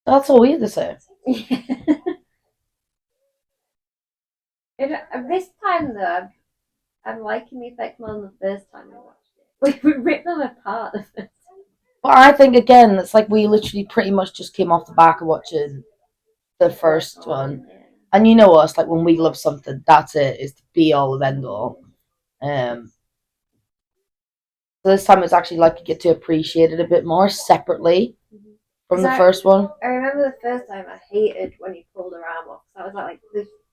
That's all we had to say. This time though, I'm liking the effect more than the first time we watched it. We ripped them apart the first time. But I think again, it's like we literally pretty much just came off the back of watching the first one, And you know us, like when we love something, that's it. It's the be all of end all. So this time it's actually like you get to appreciate it a bit more separately from the first one. I remember the first time I hated when he pulled her arm off. So I was like,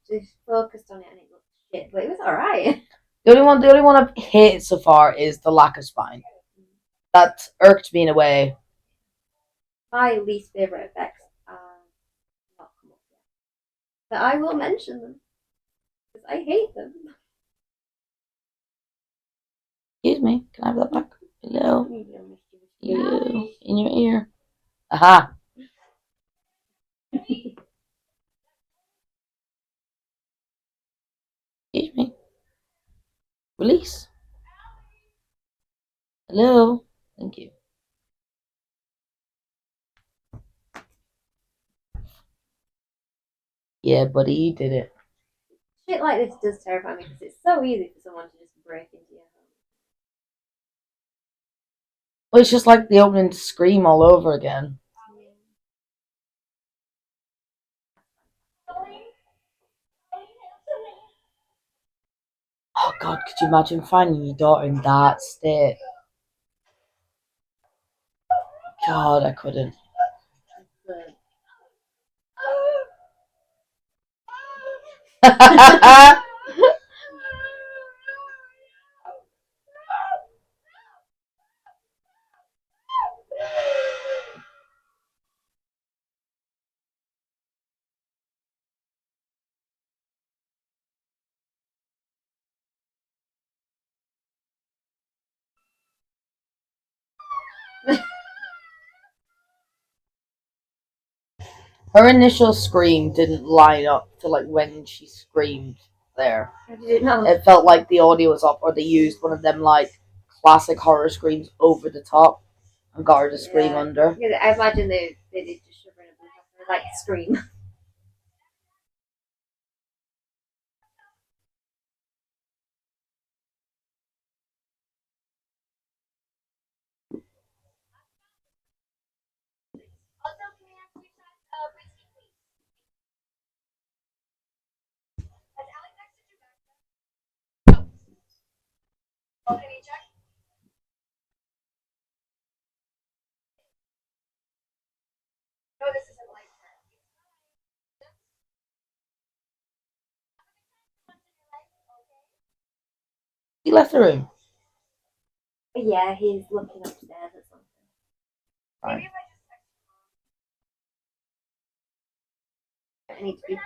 they focused on it and it looked shit, but it was alright. The only one I've hated so far is the lack of spine. That irked me in a way. My least favourite effects are not come up yet. But I will mention them. Because I hate them. Excuse me, can I have that back? Hello? You in your ear. Aha. Excuse me. Release. Hello? Thank you. Yeah, buddy, you did it. Shit like this does terrify me because it's so easy for someone to just break into your home. Well, it's just like the opening to Scream all over again. Oh God, could you imagine finding your daughter in that state? God, I couldn't. Her initial scream didn't line up to like when she screamed there. It felt like the audio was up, or they used one of them like classic horror screams over the top and got her to scream under. Yeah, I imagine they did just shove her in a blue like scream. He left the room. Yeah, he's looking upstairs at something. Fine. I need to be.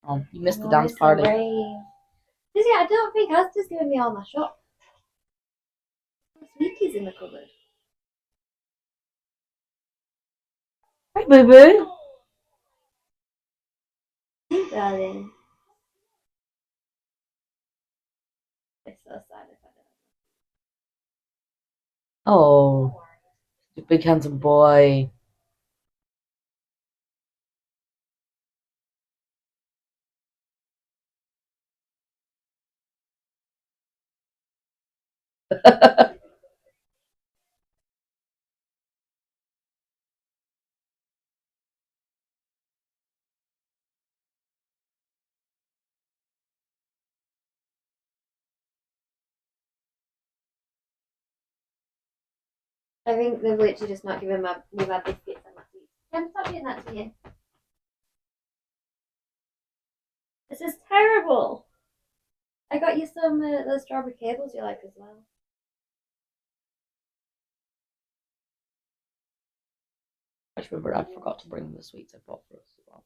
Oh, you missed the Oh, dance it's a party. rave. Lizzie, I don't think Asda's giving me all my shop. Sweetie's in the cupboard. Hi, boo boo. Darling. It's so sad if I Oh, you big handsome boy. I think they've literally just not given me my biscuits and my sweets. Jem, stop doing that to me. This is terrible. I got you some those strawberry cables you like as well. I just remember I forgot to bring the sweets I bought for us as well.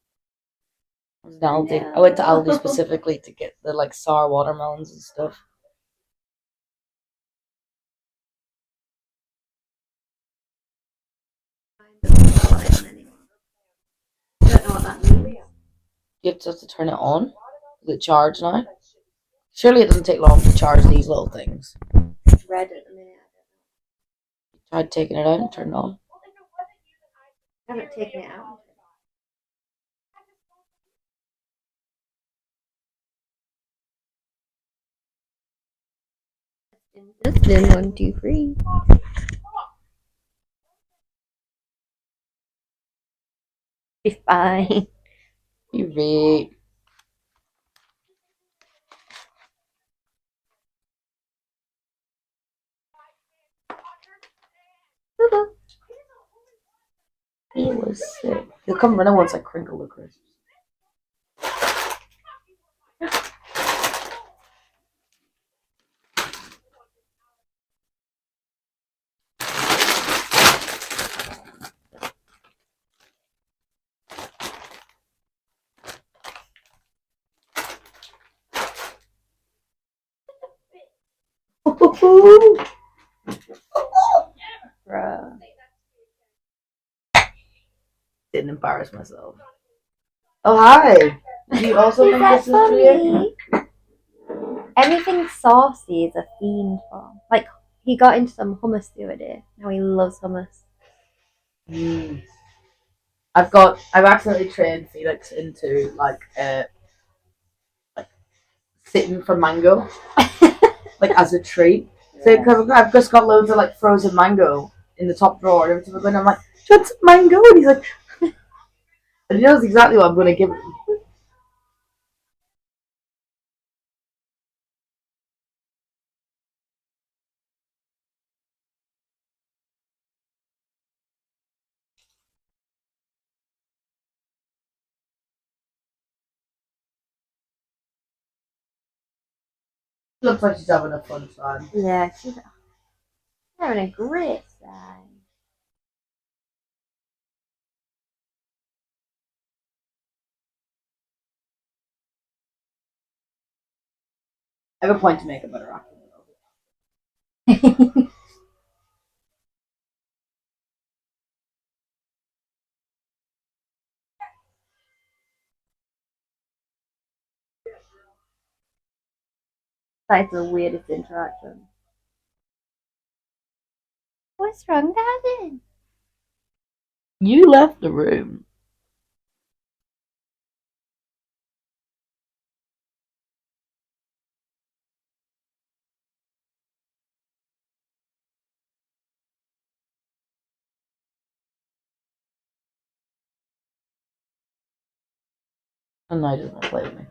I was in Aldi. I went to Aldi specifically to get the like sour watermelons and stuff. I don't know what that means. You have to turn it on. Is it charged now? Surely it doesn't take long to charge these little things. It's red at the minute. Tried taking it out and turn it on. I haven't taken it out. Justin, 1, 2, 3. Be fine. You read. He was sick. He'll come running once I crinkle the crisps. Bruh. Didn't embarrass myself. Oh hi! Do you also Is think that this is weird? funny? Anything saucy is a fiend for. Like, he got into some hummus the other day. Now he loves hummus. Mm. I've accidentally trained Felix into like sitting for mango, like as a treat. So I've just got loads of like frozen mango in the top drawer, and every time I go in, I'm like, "Do you want some mango?" And he's like, and he knows exactly what I'm going to give him. Looks like she's having a fun time. Yeah, she's having a great time. I have a point to make about her acting. That's the weirdest interaction. What's wrong, darling? You left the room. And now he doesn't want to play with me.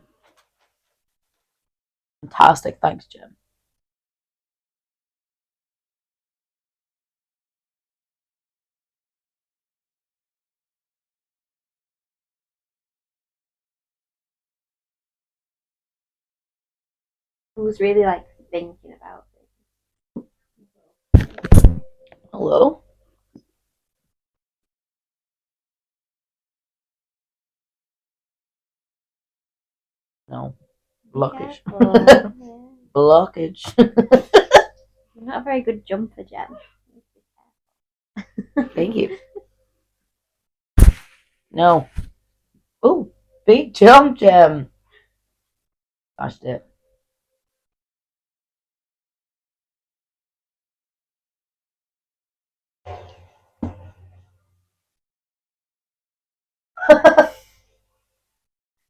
Fantastic, thanks, Jim. Who's really like thinking about Hello? No. Blockage. Careful. Blockage. You're not a very good jumper, Jen. Thank you. No. Ooh, big jump, Gem. Smashed it.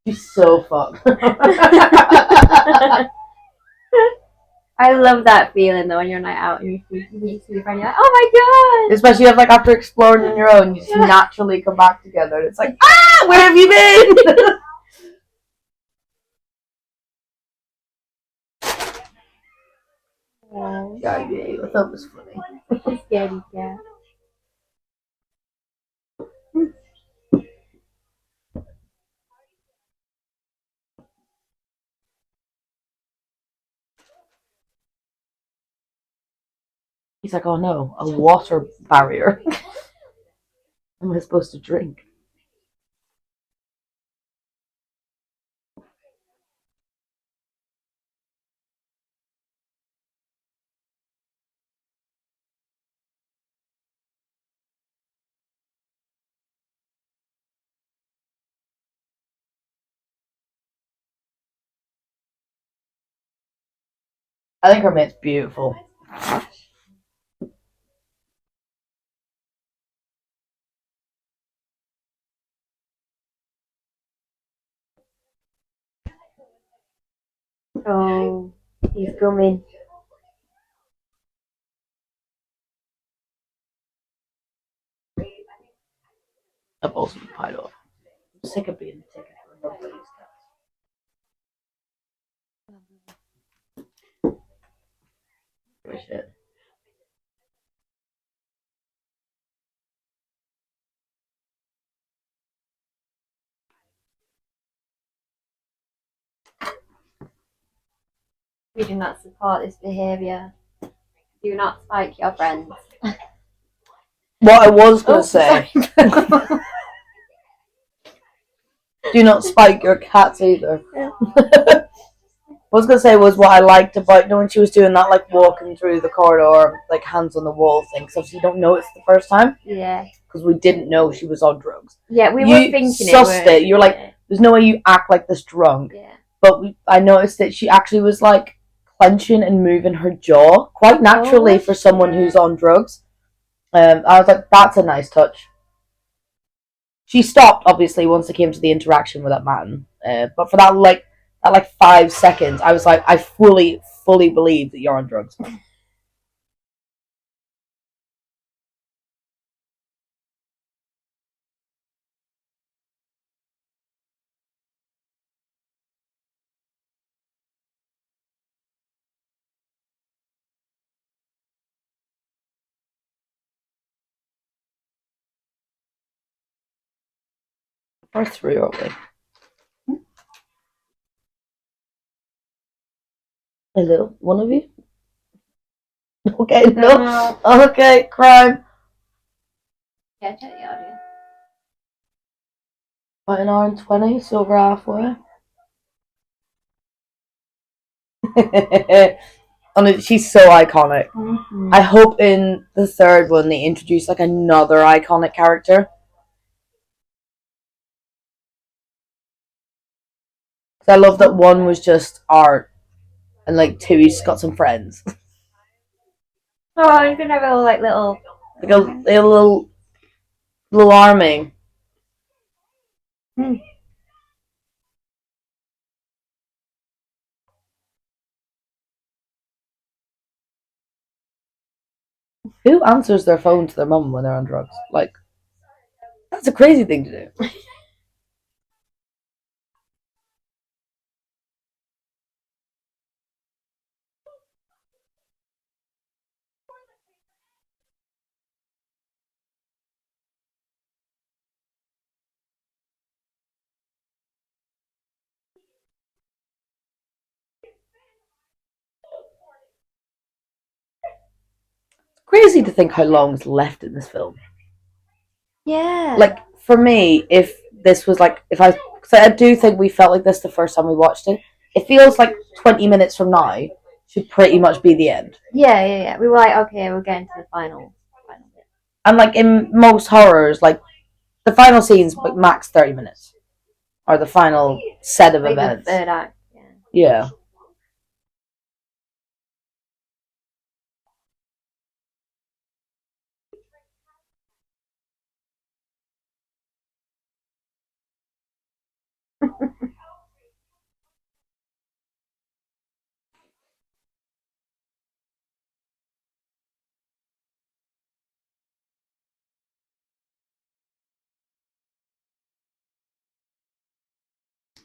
She's so fucked. I love that feeling though when you're night out and you see your friend, you're like, oh my god! Especially like after exploring on your own, you just naturally come back together. It's like, ah, where have you been? Yeah, I thought it was funny. Scaredy cat. He's like, oh no, a water barrier. Am I supposed to drink? I think her mate's beautiful. Oh, he's coming. I've also been piled off. I'm sick of being a ticket for nobody's cats. Shit. We do not support this behaviour. Do not spike your friends. What I was going Oh, to say, sorry. do not spike your cats either. What I was going to say was what I liked about, you know, when she was doing that, like, walking through the corridor, like, hands on the wall thing, because obviously you don't know it's the first time, Yeah. because we didn't know she was on drugs. Yeah, we You were thinking sussed it. You're like, yeah. there's no way you act like this drunk. Yeah. But I noticed that she actually was, like, clenching and moving her jaw quite naturally Oh, for someone shit. who's on drugs. I was like, that's a nice touch. She stopped, obviously, once it came to the interaction with that man. But for that 5 seconds, I was like, I fully believe that you're on drugs. Or three, aren't we? Hello, one of you? Okay, no. Okay, crime. Yeah, check the audio. About an hour and 20, so we're halfway. And she's so iconic. Mm-hmm. I hope in the third one they introduce like another iconic character. I love that one was just art, and like two, he's got some friends. Oh, you can have a little. Like a little army. Who answers their phone to their mum when they're on drugs? Like, that's a crazy thing to do. Crazy to think how long is left in this film. Yeah. Like, for me, if this was like, because because I do think we felt like this the first time we watched it. It feels like 20 minutes from now should pretty much be the end. Yeah. We were like, okay, we're getting to the final bit. And like in most horrors, like the final scene's like max 30 minutes. Or the final set of Like events. the third act, yeah. Yeah.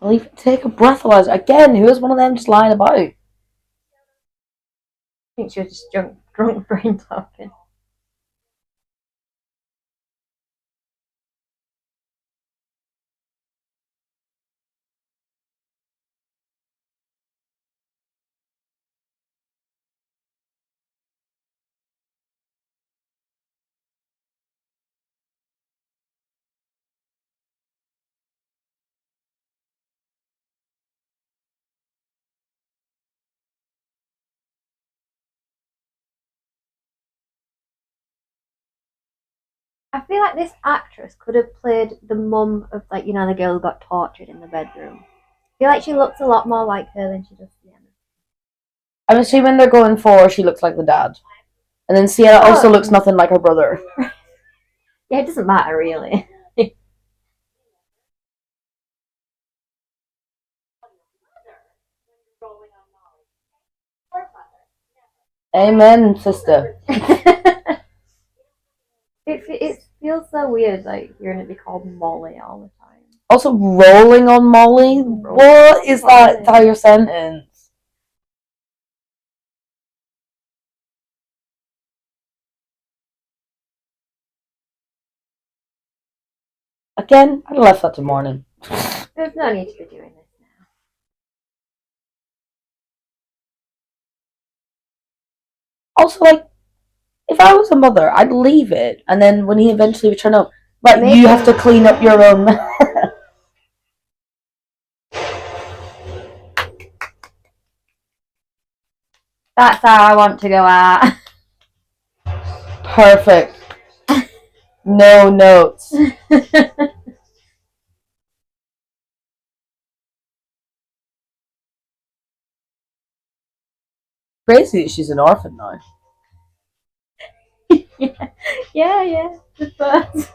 I'll even take a breathalyzer. Again, who is one of them just lying about? I think she was just drunk brain talking. I feel like this actress could have played the mum of, like, you know, the girl who got tortured in the bedroom. I feel like she looks a lot more like her than she does Sienna. I'm assuming they're going for she looks like the dad. And then Sienna also looks nothing like her brother. Yeah, it doesn't matter really. Amen, sister. It feels so weird, like hearing it be called Molly all the time. Also, rolling on Molly? What is that entire sentence? Again, I'd have left that to morning. There's no need to be doing this now. Also, like, if I was a mother, I'd leave it, and then when he eventually would turn up, right, you have to clean up your own. That's how I want to go out. Perfect. No notes. Crazy that she's an orphan now. yeah. The first.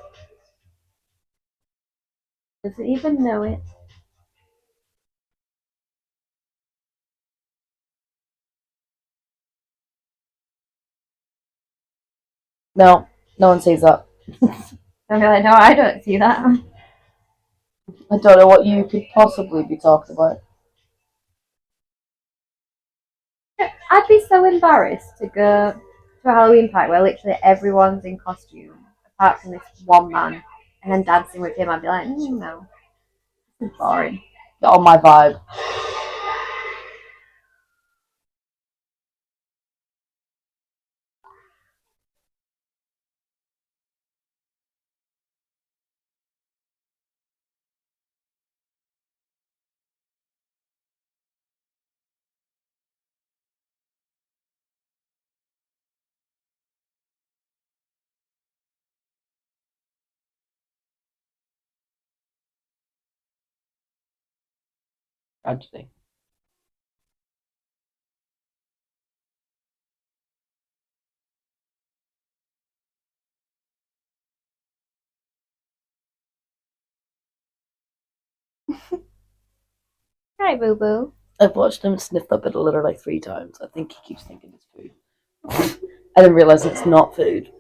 Doesn't even know it. No, no one sees that. I'll be like, no, I don't see that. I don't know what you could possibly be talking about. I'd be so embarrassed to go to a Halloween party where literally everyone's in costume, apart from this one man, and then dancing with him. I'd be like, no, this is boring. On my vibe. Tragedy. Hi, boo boo. I've watched him sniff up at a litter like 3 times. I think he keeps thinking it's food. I didn't realize it's not food.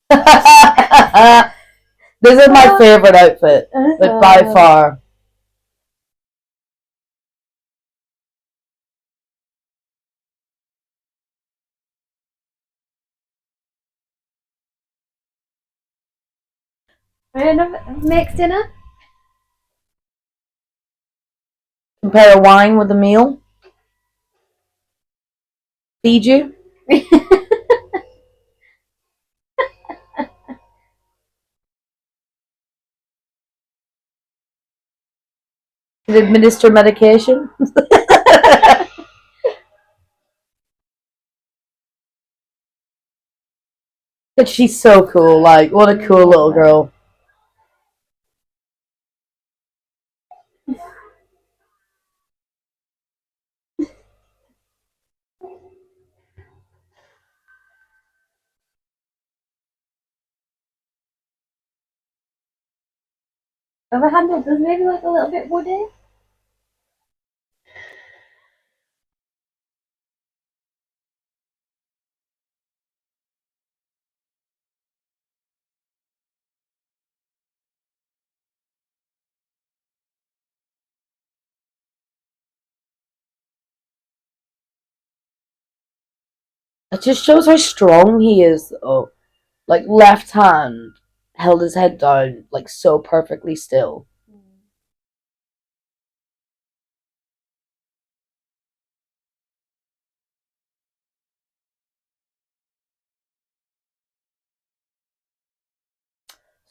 This is my favorite outfit, like by far. Mixed dinner? Compare a wine with a meal. Feed you. administer medication. But she's so cool. Like, what a cool little girl. Other hand, does maybe look a little bit woody. It just shows how strong he is, though. Like, left hand held his head down, like, so perfectly still.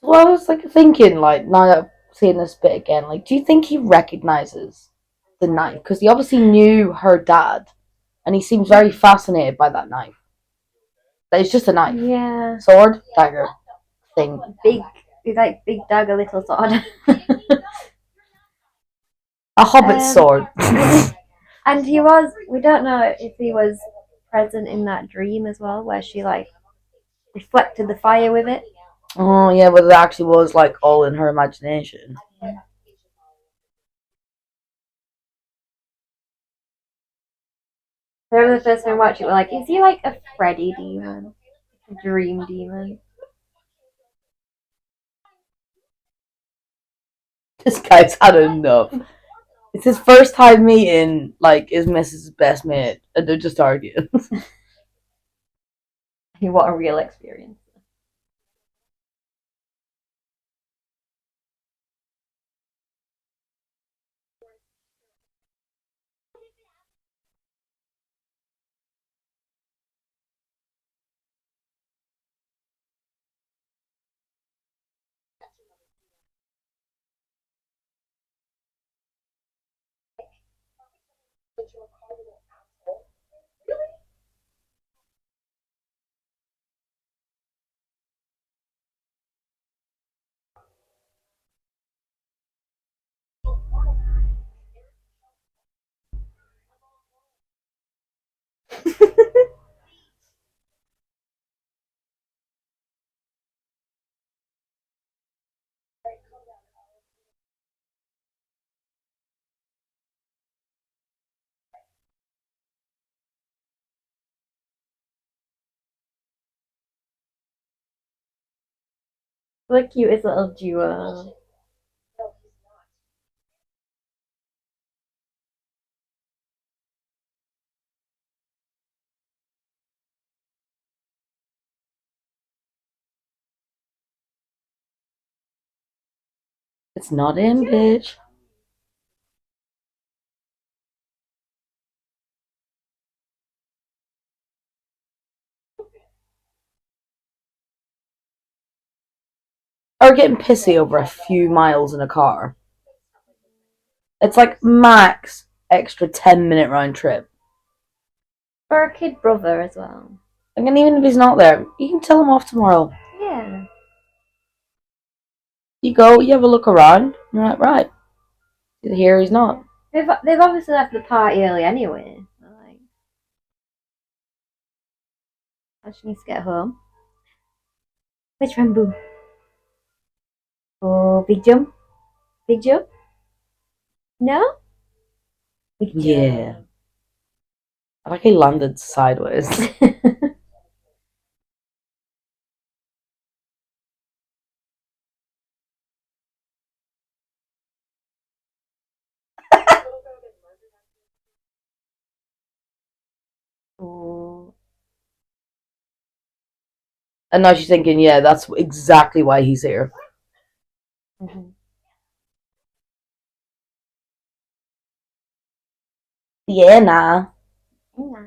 So I was, like, thinking, like, now that I've seen this bit again, like, do you think he recognizes the knife? Because he obviously knew her dad, and he seems very fascinated by that knife. That it's just a knife. Yeah. Sword, dagger, thing. He's like big dagger, little sword. A hobbit sword. And we don't know if he was present in that dream as well, where she like reflected the fire with it. Oh, yeah, but it actually was, like, all in her imagination. I remember the first time I watched it, we're like, is he like a Freddy demon? A dream demon? This guy's had enough. It's his first time meeting, like, his missus' best mate, and they're just arguing. What a real experience. The cutest little duo. It's not him, bitch. Or getting pissy over a few miles in a car. It's like max extra 10-minute round trip. For a kid brother as well. And even if he's not there, you can tell him off tomorrow. Yeah. You go, you have a look around, you're like, right. He's here, he's not. They've obviously left the party early anyway. Like, I just need to get home. Which one, Boo? Oh, big jump? Big jump? No? Big jump. Yeah. I like he landed sideways. Oh. And now she's thinking, yeah, that's exactly why he's here. Mhm. Yeah, nah. Yeah.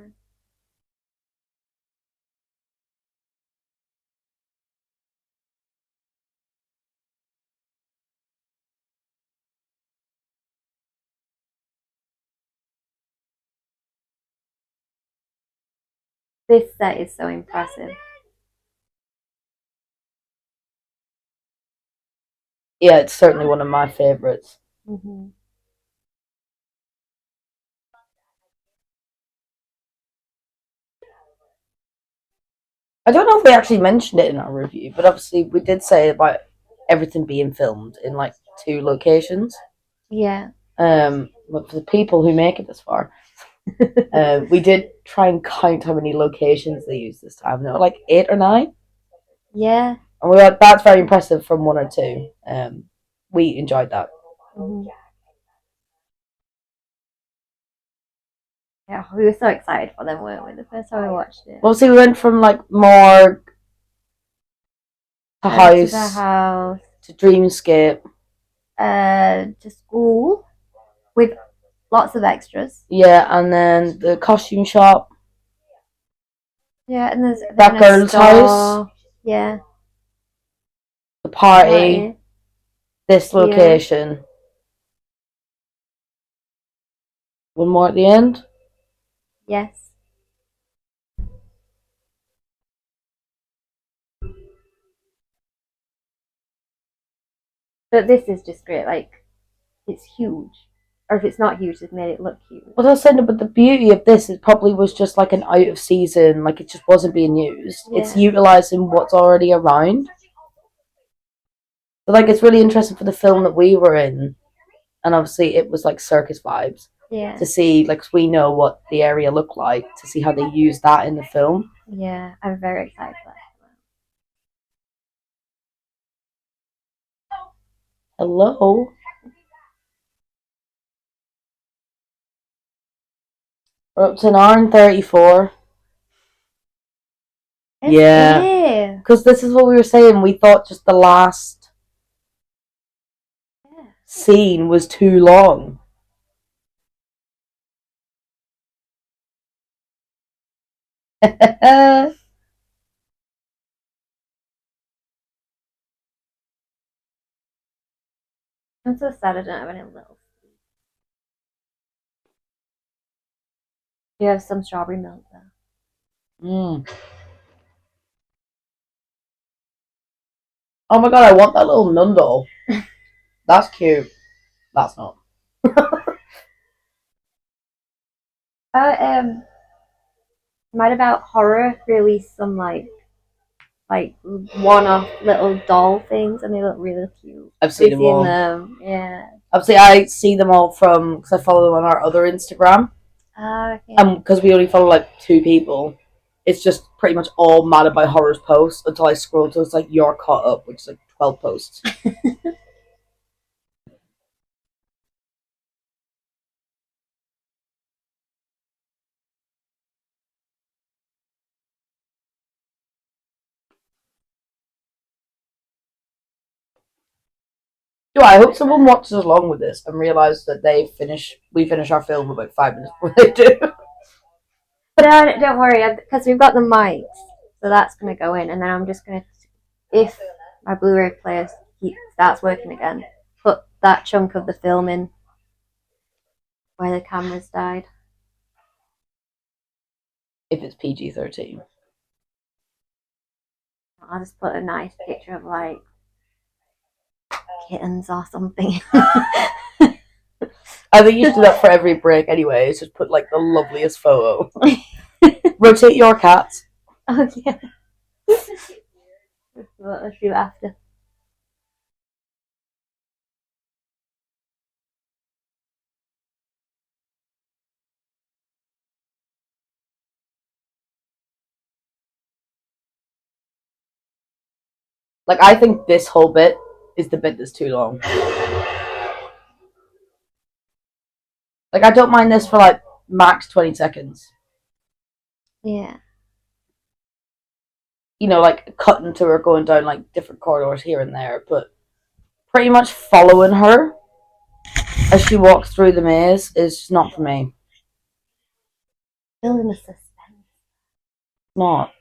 This set is so impressive. Yeah, it's certainly one of my favourites. Mm-hmm. I don't know if we actually mentioned it in our review, but obviously we did say about everything being filmed in like 2 locations. Yeah. But for the people who make it this far, we did try and count how many locations they used this time. There were like 8 or 9. Yeah. And we were like, that's very impressive from 1 or 2. We enjoyed that. Mm-hmm. Yeah, we were so excited for them, weren't we? The first time we watched it. Well, see, we went from like morgue to To the house house, to dreamscape. to school, with lots of extras. Yeah, and then the costume shop. Yeah, and there's That then a girl's store. house. Yeah. The party. Party. This location. One more at the end. Yes. But this is just great. Like, it's huge. Or if it's not huge, they've made it look huge. Well, I was saying, but the beauty of this is probably was just like an out of season, like it just wasn't being used. Yeah. It's utilizing what's already around. But like, it's really interesting for the film that we were in, and obviously it was like circus vibes. Yeah. To see, like, we know what the area looked like, to see how they use that in the film. Yeah, I'm very excited for that. Hello. We're up to an hour and 34. Yeah. Because this is what we were saying. We thought just the last scene was too long. I'm so sad I don't have any little. You have some strawberry milk though. Mm. Oh my god, I want that little nundle. That's cute. That's not. Might about horror released some like one-off little doll things, and they look really cute. I've seen them all. Yeah. Obviously, I see them all from because I follow them on our other Instagram. Okay. Because we only follow like 2 people, it's just pretty much all mad about horror's posts until I scroll to it's like you're caught up, which is like 12 posts. Yo, I hope someone watches along with this and realizes that we finish our film about 5 minutes before they do. No, don't worry, because we've got the mics, so that's gonna go in, and then I'm just gonna, if my Blu-ray player starts working again, put that chunk of the film in where the cameras died. If it's PG-13. I'll just put a nice picture of like kittens or something. I think you should do that for every break anyway. It's just put like the loveliest photo. Rotate your cats. Oh yeah. Let's do after. Like, I think this whole bit is the bit that's too long. Like, I don't mind this for like max 20 seconds. Yeah. You know, like cutting to her going down like different corridors here and there, but pretty much following her as she walks through the maze is just not for me. Building the suspense. Not.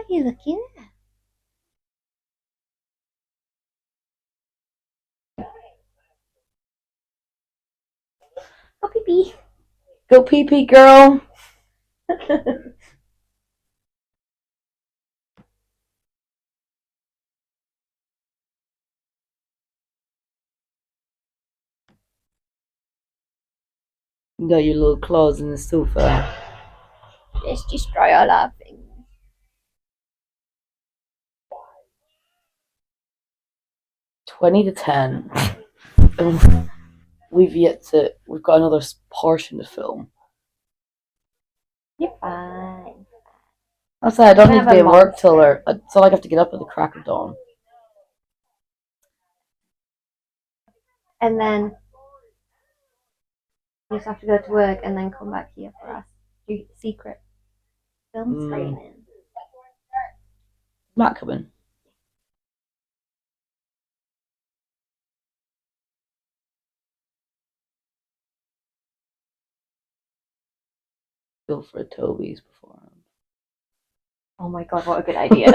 are you looking at? Oh, pee pee. Go pee pee, girl. You got your little claws in the sofa. Let's destroy all our things. $20 to $10. We've got another portion to film. You're fine. That's it, I don't I need have to be a in work till monster. it's not like I have to get up at the crack of dawn. And then you just have to go to work and then come back here for us. Your secret film screening. Matt coming. Go for a Toby's beforehand. Oh my god, what a good idea.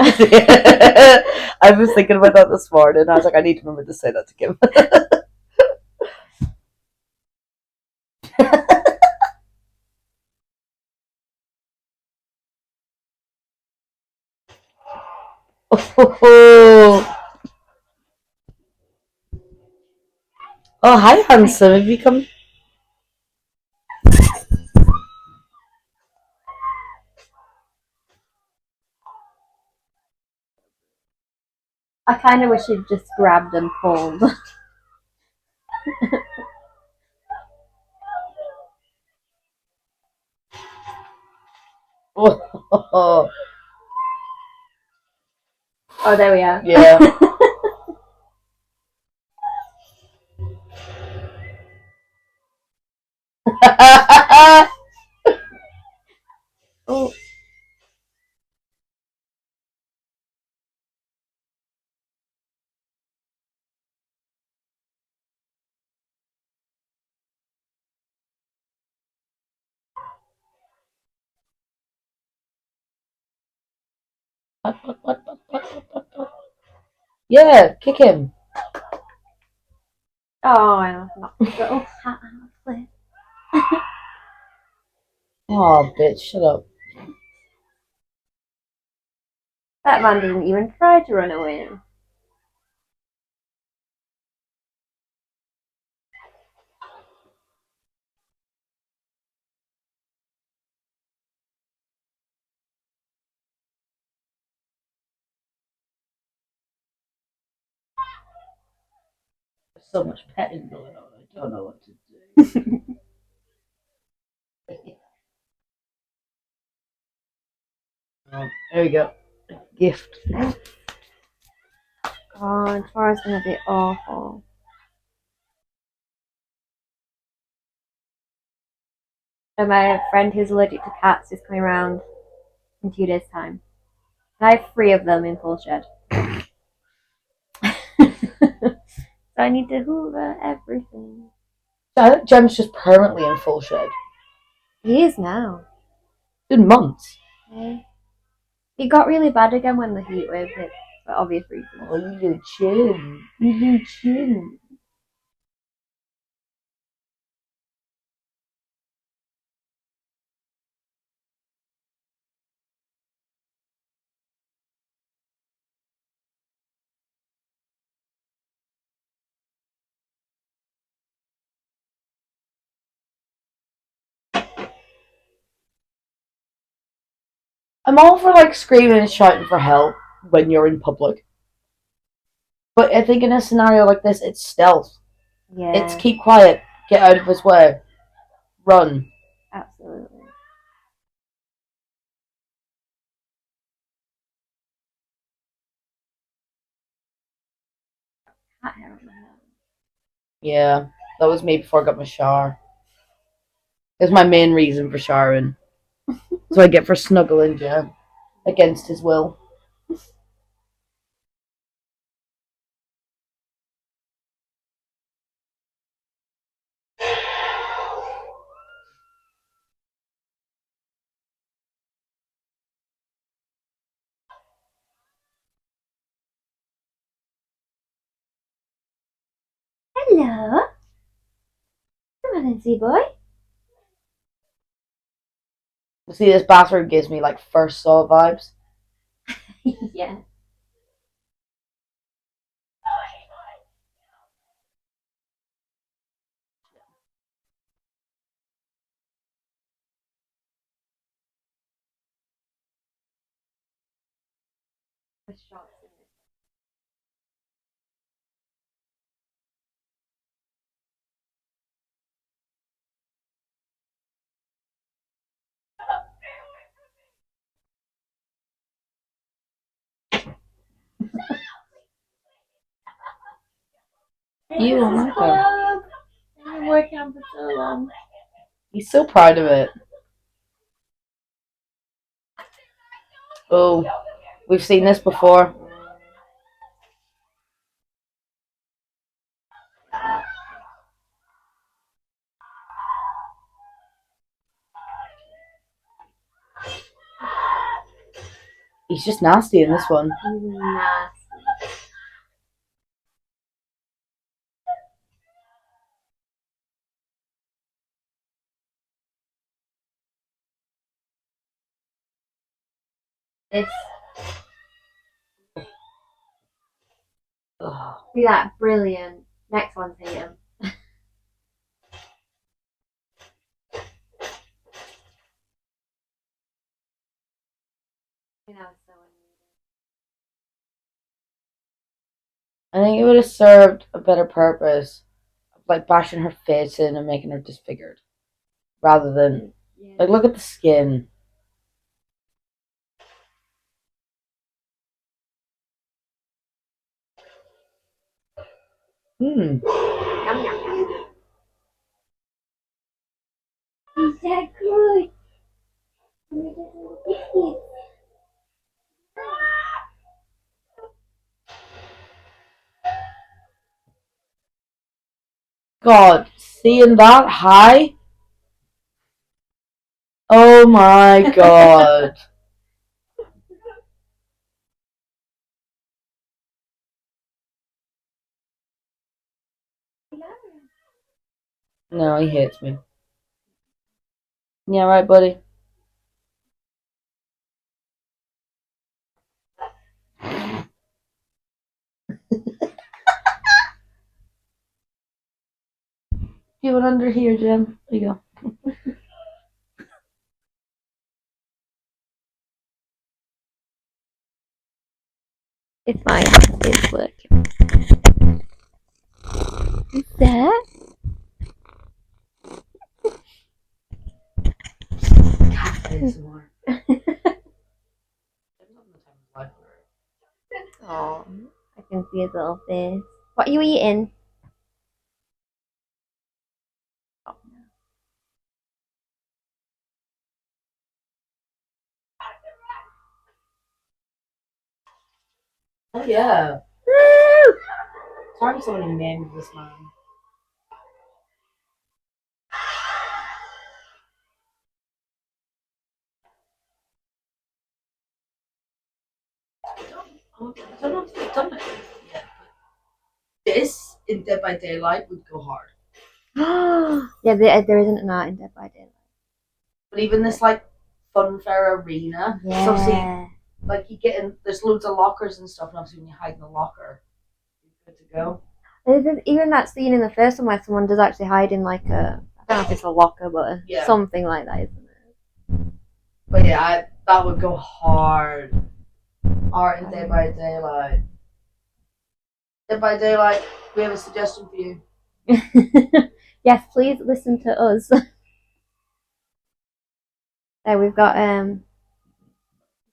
I was thinking about that this morning. I was like, I need to remember to say that to Kim. Oh, hi, handsome. Have you come? I kind of wish you'd just grabbed and pulled. Oh, Oh, there we are. yeah. Oh. Yeah, kick him. Oh, I knocked his little hat out of the Oh, bitch, shut up. That man didn't even try to run away. There's so much petting going on. I don't know what to do. There we go. Gift. Oh, tomorrow's gonna be awful. And my friend who's allergic to cats is coming around in 2 days' time. And I have 3 of them in full shed. So I need to hoover everything. I think Jem's just permanently in full shed. He is now. In months. Okay. It got really bad again when the heat wave hit, for obvious reasons. Oh, you do chin. You do chin. I'm all for like screaming and shouting for help when you're in public. But I think in a scenario like this, it's stealth. Yeah. It's keep quiet, get out of his way, run. Absolutely. Cat hair on my head. Yeah, that was me before I got my shower. It was my main reason for showering. So I get for snuggling Jem against his will. Hello. Come on and see, boy. See, this bathroom gives me like first Saw vibes. Yeah. You don't like him. I've been working on for so long. He's so proud of it. Oh, we've seen this before. He's just nasty in this one. He's nasty. This. Ugh. See that? Brilliant. Next one's him. You know, so I think it would have served a better purpose, like bashing her face in and making her disfigured, rather than yeah. like look at the skin. Yum, yum, yum. Is that good? God, seeing that high? Oh my god. No, he hates me. Yeah, right, buddy. Give it under here, Jim. There you go. It's fine. It's working. Is that? Oh, I can see his little face. What are you eating? Oh yeah. Sorry, somebody named this man. I don't know if they've done it yet. This in Dead by Daylight would go hard. Yeah, there isn't an art in Dead by Daylight. But even this like funfair arena, so see, like you get in, there's loads of lockers and stuff, and obviously when you hide in the locker, you're good to go. Even that scene in the first one where someone does actually hide in like a, I don't know if it's a locker, but something like that, isn't it? But yeah, that would go hard. Art in Dead by Daylight. Dead by Daylight, we have a suggestion for you. Yes, please listen to us. There, we've got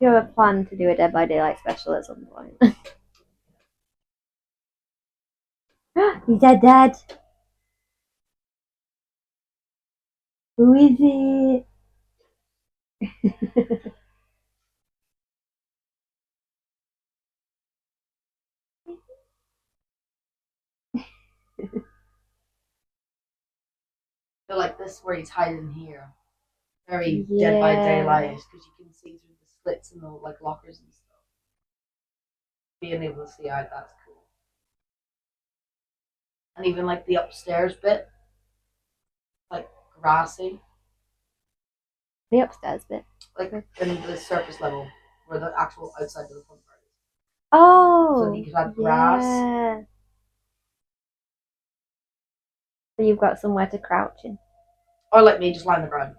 we have a plan to do a Dead by Daylight special at some point. Is that Dad? Who is it? I feel like this where he's hiding here. Very Dead by Daylight, because you can see through the slits in the like lockers and stuff. Being able to see out, that's cool. and even like the upstairs bit, like grassy, The upstairs bit. like in the surface level where the actual outside of the fun part is. Oh, So you could have grass. yeah. So you've got somewhere to crouch in. Or like me, just lie on the ground.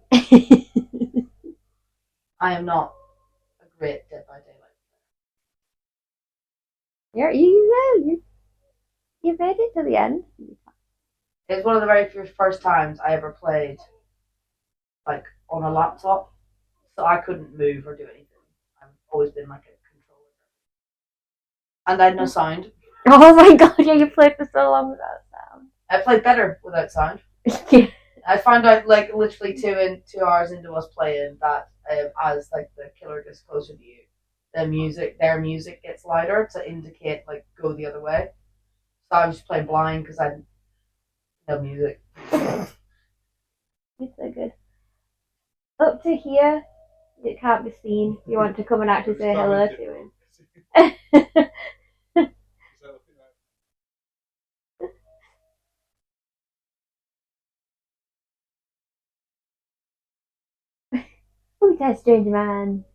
I am not a great Dead by Daylight. You made it to the end. It's one of the very first times I ever played like on a laptop, so I couldn't move or do anything. I've always been like a controller, and I had no sound. Oh my god! Yeah, you played for so long without sound. I played better without sound. Yeah. I found out like literally 2 hours into us playing that as like the killer gets closer to you, their music gets louder to indicate like go the other way. So I was just playing blind because I had no music. It's so good. Up to here, it can't be seen. You want to come and actually say hello to him. Who's that strange man?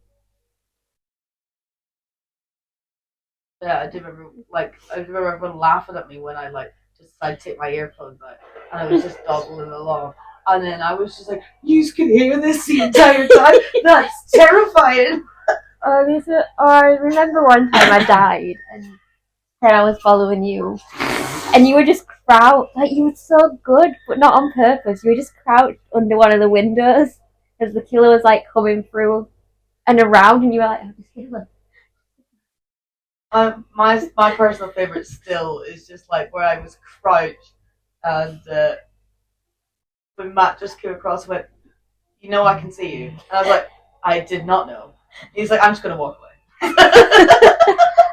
Yeah, I do remember everyone laughing at me when I like just decided to take my earphones out and I was just dawdling along. And then I was just like, you can hear this the entire time? That's terrifying. I remember one time I died and then I was following you. And you were just crouched, like you were so good, but not on purpose. You were just crouched under one of the windows as the killer was like coming through and around, and you were like, "Oh, just kill him." My personal favourite still is just like where I was crouched and when Matt just came across and went, you know I can see you. And I was like, I did not know. He's like, I'm just going to walk away.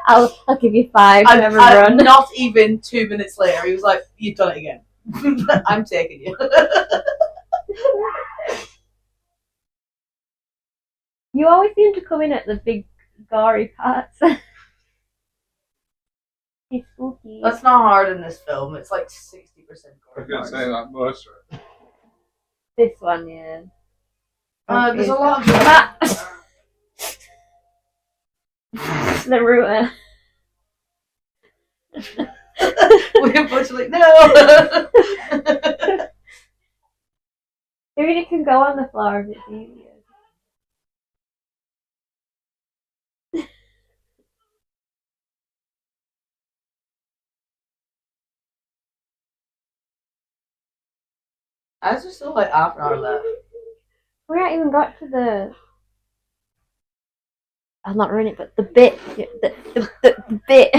I'll give you 5 to have a and run. not even 2 minutes later, he was like, you've done it again. I'm taking you. You always seem to come in at the big gory parts. It's spooky. That's not hard in this film. It's like 60% I was going to say that much. Right? This one, yeah. There's a lot of the router. we're both like, no. Maybe it can go on the floor if it's easier. I was just still like half an hour left. We haven't even got to the. I'll not ruin it, but the bit. The bit.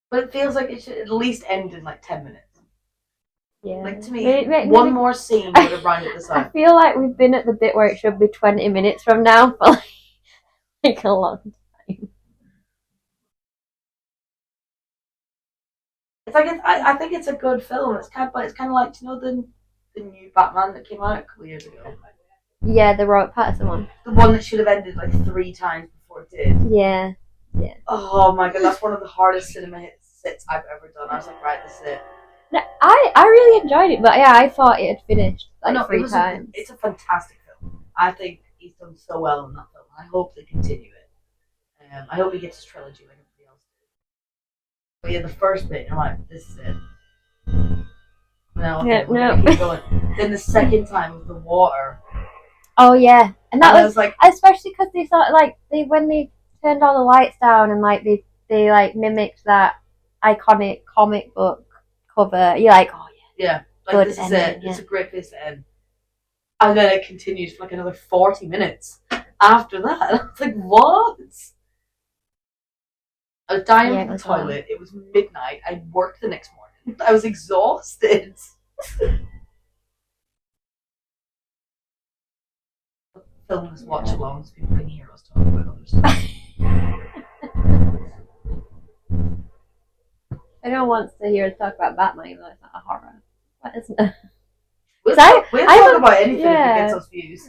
But it feels like it should at least end in like 10 minutes. Yeah. Like to me, maybe, one more scene would have rounded this I out. feel like we've been at the bit where it should be 20 minutes from now for like a long time. It's like I think it's a good film. It's kind of like the new Batman that came out a couple of years ago. Yeah, the Robert Pattinson one. The one that should have ended like 3 times before it did. Yeah. Oh my god, that's one of the hardest cinema sits I've ever done. I was like, right, this is it. No, I really enjoyed it, but yeah, I thought it had finished like No, 3 times. It's a fantastic film. I think he's done so well in that film. I hope they continue it. I hope he gets his trilogy like everybody else did. But yeah, the first bit, I'm like, this is it. No, okay, we're gonna keep going. Then the second time with the water. Oh yeah, and that was like, especially because they thought like when they turned all the lights down and like they like mimicked that iconic comic book cover. You're like, oh yeah, like good this is ending, it. yeah. It's a great place to end. And then it continues for like another 40 minutes after that. And I was like, what? I was dying from the toilet. It was midnight. I worked the next morning. I was exhausted. Film this watch along so people can hear us talk about other stuff. Everyone wants to hear us talk about Batman, even though it's not a horror. What isn't it? We'll talk about anything if it gets us views.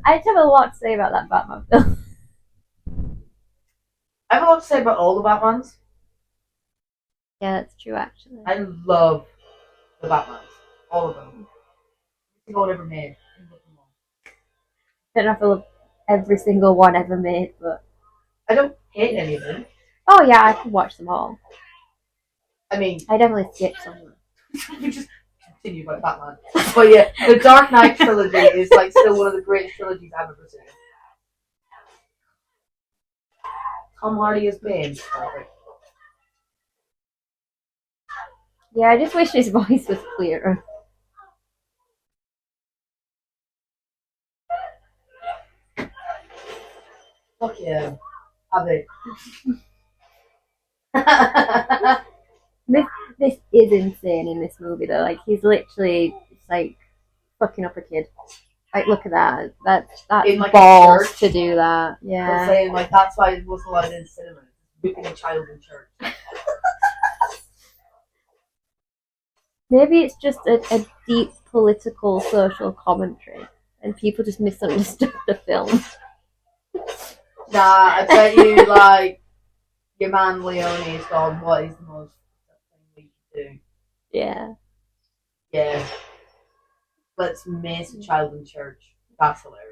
I just have a lot to say about that Batman film. I have a lot to say about all the Batmans. Yeah, that's true actually. I love the Batmans. All of them. Every single one ever made. I don't know if I love every single one ever made, but I don't hate any of them. oh yeah, I could watch them all. I mean, I definitely skip some. we just continue about Batman. But yeah, the Dark Knight trilogy is like still one of the greatest trilogies I've ever seen. Tom Hardy as Bane. Perfect. Yeah, I just wish his voice was clearer. Fuck yeah. Have it. This is insane in this movie though. Like he's literally just like fucking up a kid. Like look at that. That's In, like, balls a church? to do that. I'm Yeah. saying like that's why it wasn't allowed in cinema. Whipping a child in church. Maybe it's just a deep political social commentary and people just misunderstood the film. Nah, I bet you like your man Leone's gone, what is the most thing we can do? Yeah. Yeah. Let's mace a child in church. That's hilarious.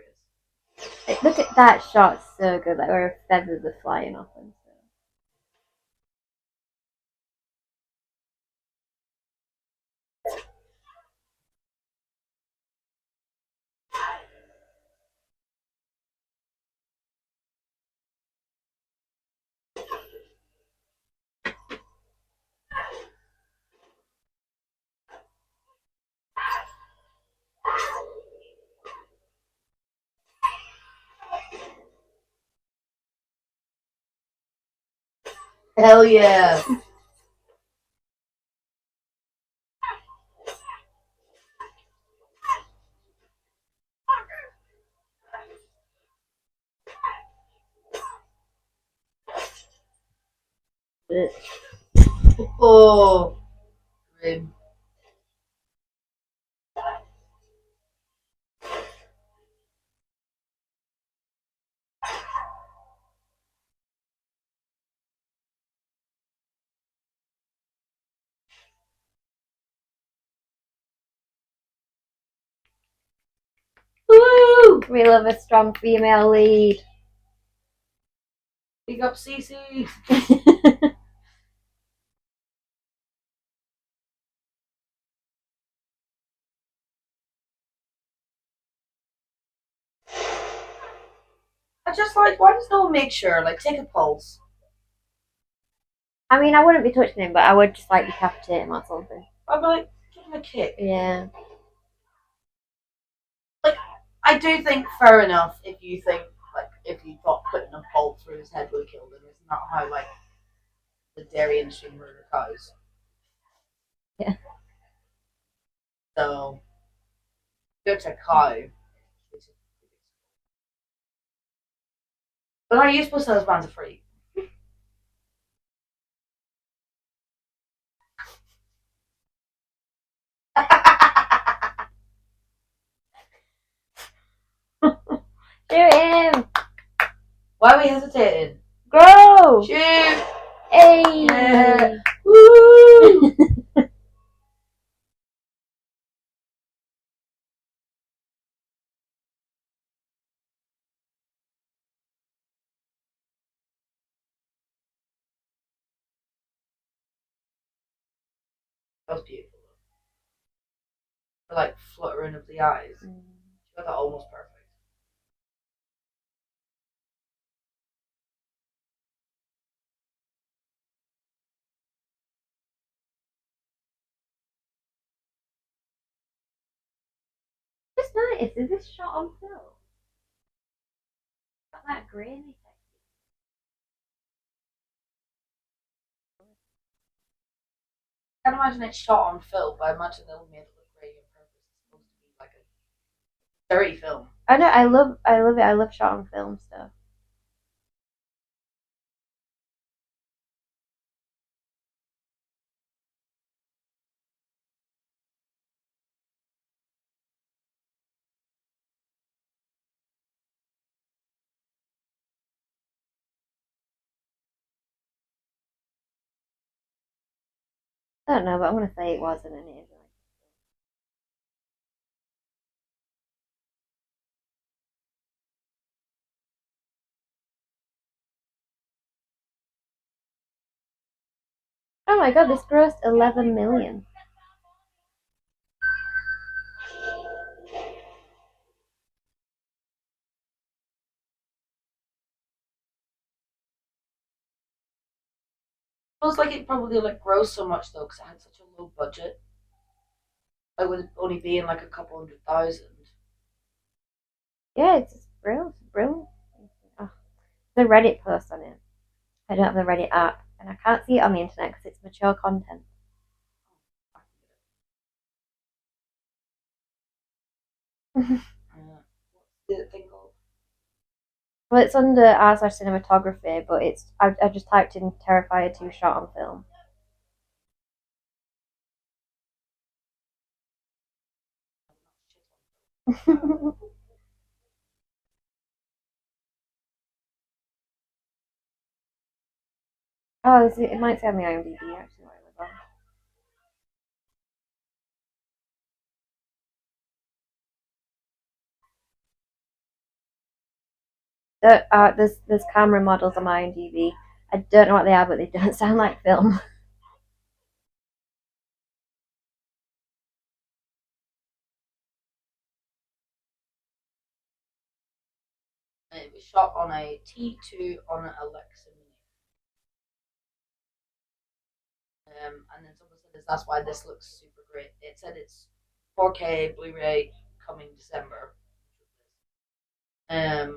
Like, look at that shot, so good, like where feathers are flying off and stuff. Hell yeah. Oh. Grim. Woo! We love a strong female lead. Big up Cece. I just like, why does no one make sure? Like, take a pulse. I mean, I wouldn't be touching him, but I would just like decapitate him or something. I'd be like, give him a kick. Yeah. I do think fair enough if you think, like, if you thought putting a bolt through his head would kill him. It's not how, like, the dairy industry murder cows. Yeah. So, go to a cow. But are you supposed to know those bands are free? Shoot him! Why are we hesitating? Go! Shoot! Hey! Yeah. Woo! That was beautiful. The, like, fluttering of the eyes. She got that almost perfect. Just notice, is this shot on film? Got that grainy I can't imagine it's shot on film, but I imagine they'll made it look great on purpose. It's supposed to be like a dirty film. I know, I love it. I love shot on film stuff. I don't know, but I'm gonna say it wasn't an Asian. Oh my god, this grossed 11 million. Feels like it probably like grows so much though because it had such a low budget. It would only be in like a couple 100,000. Yeah, it's just brilliant, brilliant. Oh, the Reddit post on it. I don't have the Reddit app, and I can't see it on the internet because it's mature content. What's the thing called? Well, it's under r/cinematography, but I just typed in Terrifier 2 shot on film. Oh, it might say on the IMDb actually. What it was on. There's camera models on my IMDb. I don't know what they are, but they don't sound like film. It was shot on a T2 on an Alexa Mini. And then someone said that's why this looks super great. It said it's 4K Blu-ray coming December. And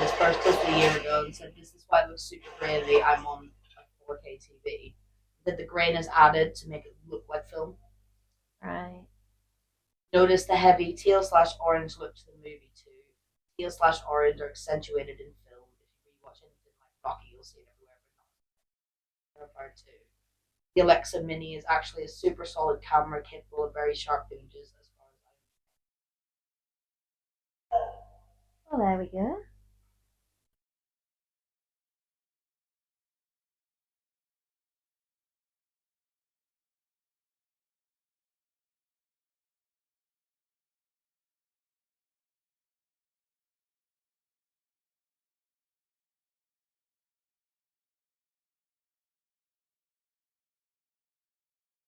this first posted a year ago and said this is why it looks super grainy. I'm on a 4K TV. That the grain is added to make it look like film. Right. Notice the heavy teal/orange look to the movie too. Teal/orange are accentuated in film. If you rewatch anything like Rocky, you'll see it everywhere. But not Terrifier 2. The Alexa Mini is actually a super solid camera capable of very sharp images as far as Well, there we go.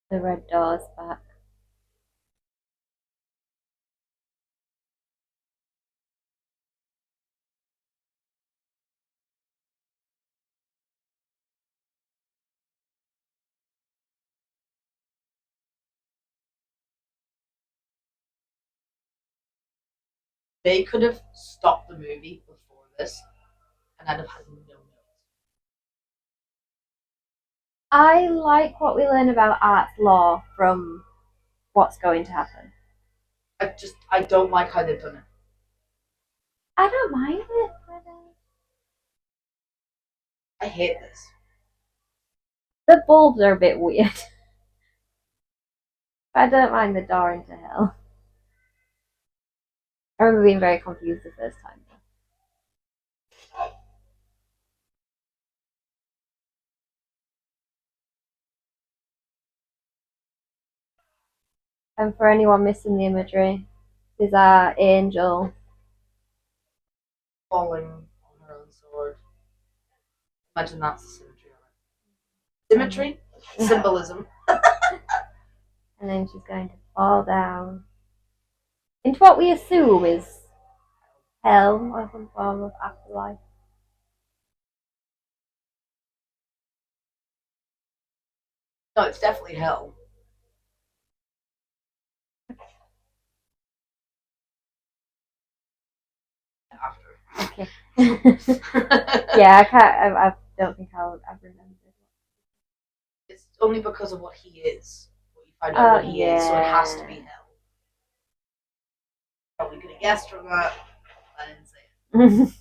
The red door's back. they could have stopped the movie before this, and I'd have had no notes. I like what we learn about art's law from what's going to happen. I don't like how they've done it. I don't mind it. I hate this. The bulbs are a bit weird. I don't mind the door into hell. I remember being very confused the first time. And for anyone missing the imagery, this is our angel. Falling on her own sword. Imagine that's the symmetry on it. Symmetry? Symbolism. And then she's going to fall down into what we assume is hell or some form of afterlife. No, it's definitely hell. After. Okay. Yeah, I can't. I don't think I've remembered. It's only because of what he is. What you find out what he is, so it has to be hell. Probably could have guessed from that. I didn't say it.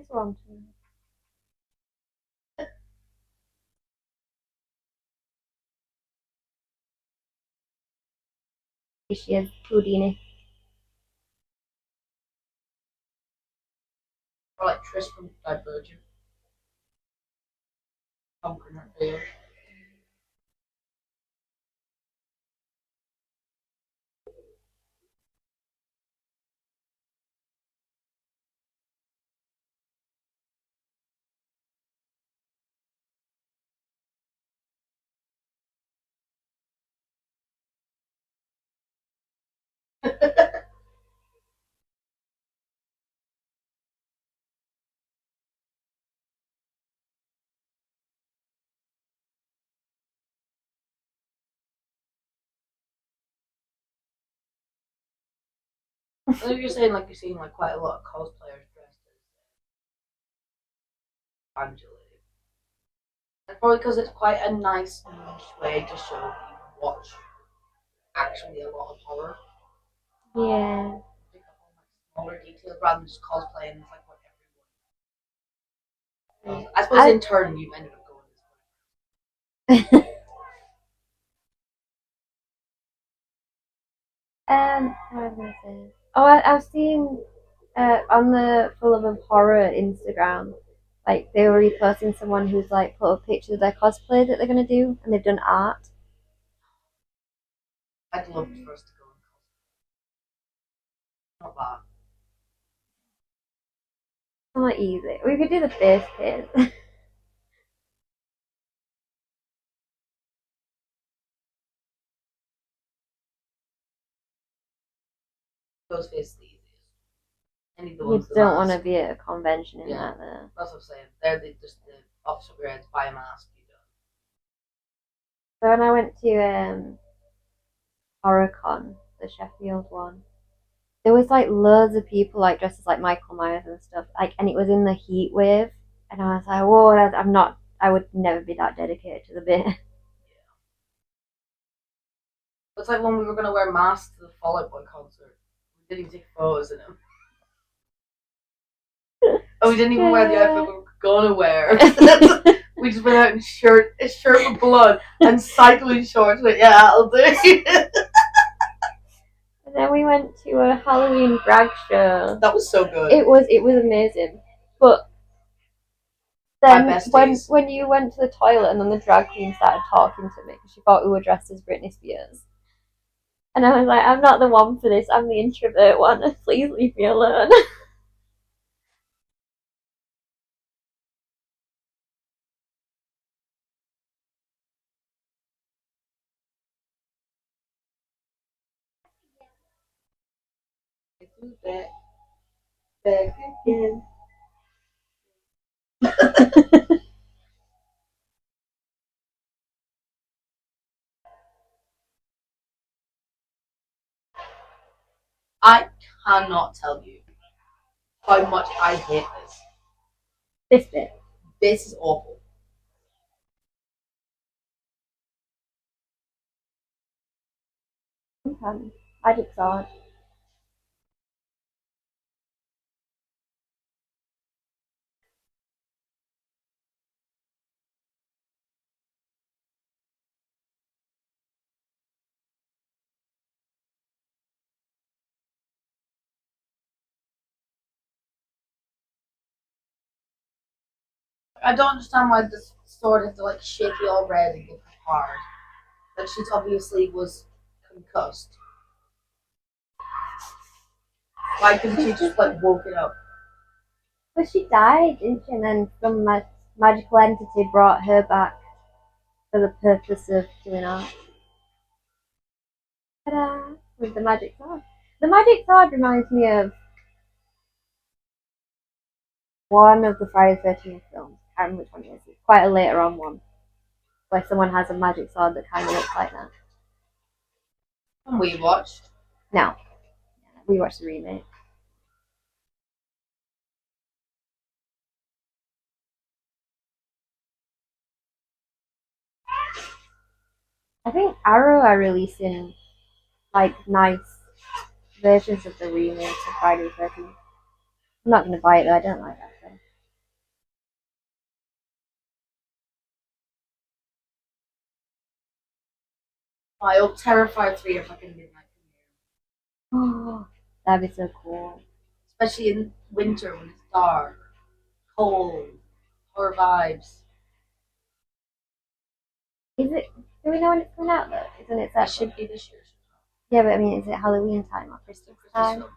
It's one. She is Houdini. Or like Trish from Divergent. Conquering her fears. I think you're saying like you're seeing like quite a lot of cosplayers dressed as Angela. And probably because it's quite a nice niche way to show that you can watch actually a lot of horror. Yeah. Pick up on like smaller details rather than just cosplaying. It's like what everyone. I suppose in turn you ended up going this way. What was I gonna say? Oh, I've seen on the Full of Horror Instagram, like they were reposting someone who's like put up pictures of their cosplay that they're gonna do, and they've done art. I'd love for us to go and cosplay. Not bad. It's not easy. We could do the face paint. Ghostface is the easiest. Any of the You ones that don't want to mask. be at a convention in Yeah. that there. That's what I'm saying. They're just the officer grades, buy a mask, you done. So when I went to HorrorCon, the Sheffield one, there was like loads of people like dressed as like Michael Myers and stuff. Like, and it was in the heat wave, and I was like, whoa, I'm not. I would never be that dedicated to the bit. It's like when we were gonna wear masks to the Fall Out Boy concert. We didn't even take photos in them. Oh, we didn't even wear the outfit we were gonna wear. We just went out in a shirt with blood and cycling shorts. But yeah, I'll do. And then we went to a Halloween drag show. That was so good. It was amazing. But then when you went to the toilet and then the drag queen started talking to me because she thought we were dressed as Britney Spears. And I was like, I'm not the one for this. I'm the introvert one. Please leave me alone. Back again. I cannot tell you how much I hate this. This bit. This is awful. I just saw it. I don't understand why this sword has to like shake you all red and get hard. Like she obviously was concussed. Why couldn't she just like woke it up? But she died, didn't she? And then some magical entity brought her back for the purpose of doing art. Ta-da! With the magic sword. The magic sword reminds me of one of the Friday the 13th films. I can't remember which one it is. It's quite a later on one where someone has a magic sword that kind of looks like that. And we watched. No, we watched the remake. I think Arrow are releasing like nice versions of the remake of Friday the 13th. I'm not going to buy it though, I don't like that film. I hope Terrifier 3 are fucking midnight Oh, that'd be so cool. especially in winter when it's dark, cold, horror vibes. Is it? Do we know when it's coming out though? Isn't it It that? should be this year. Yeah, but I mean, is it Halloween time or Christmas Christmas time? film.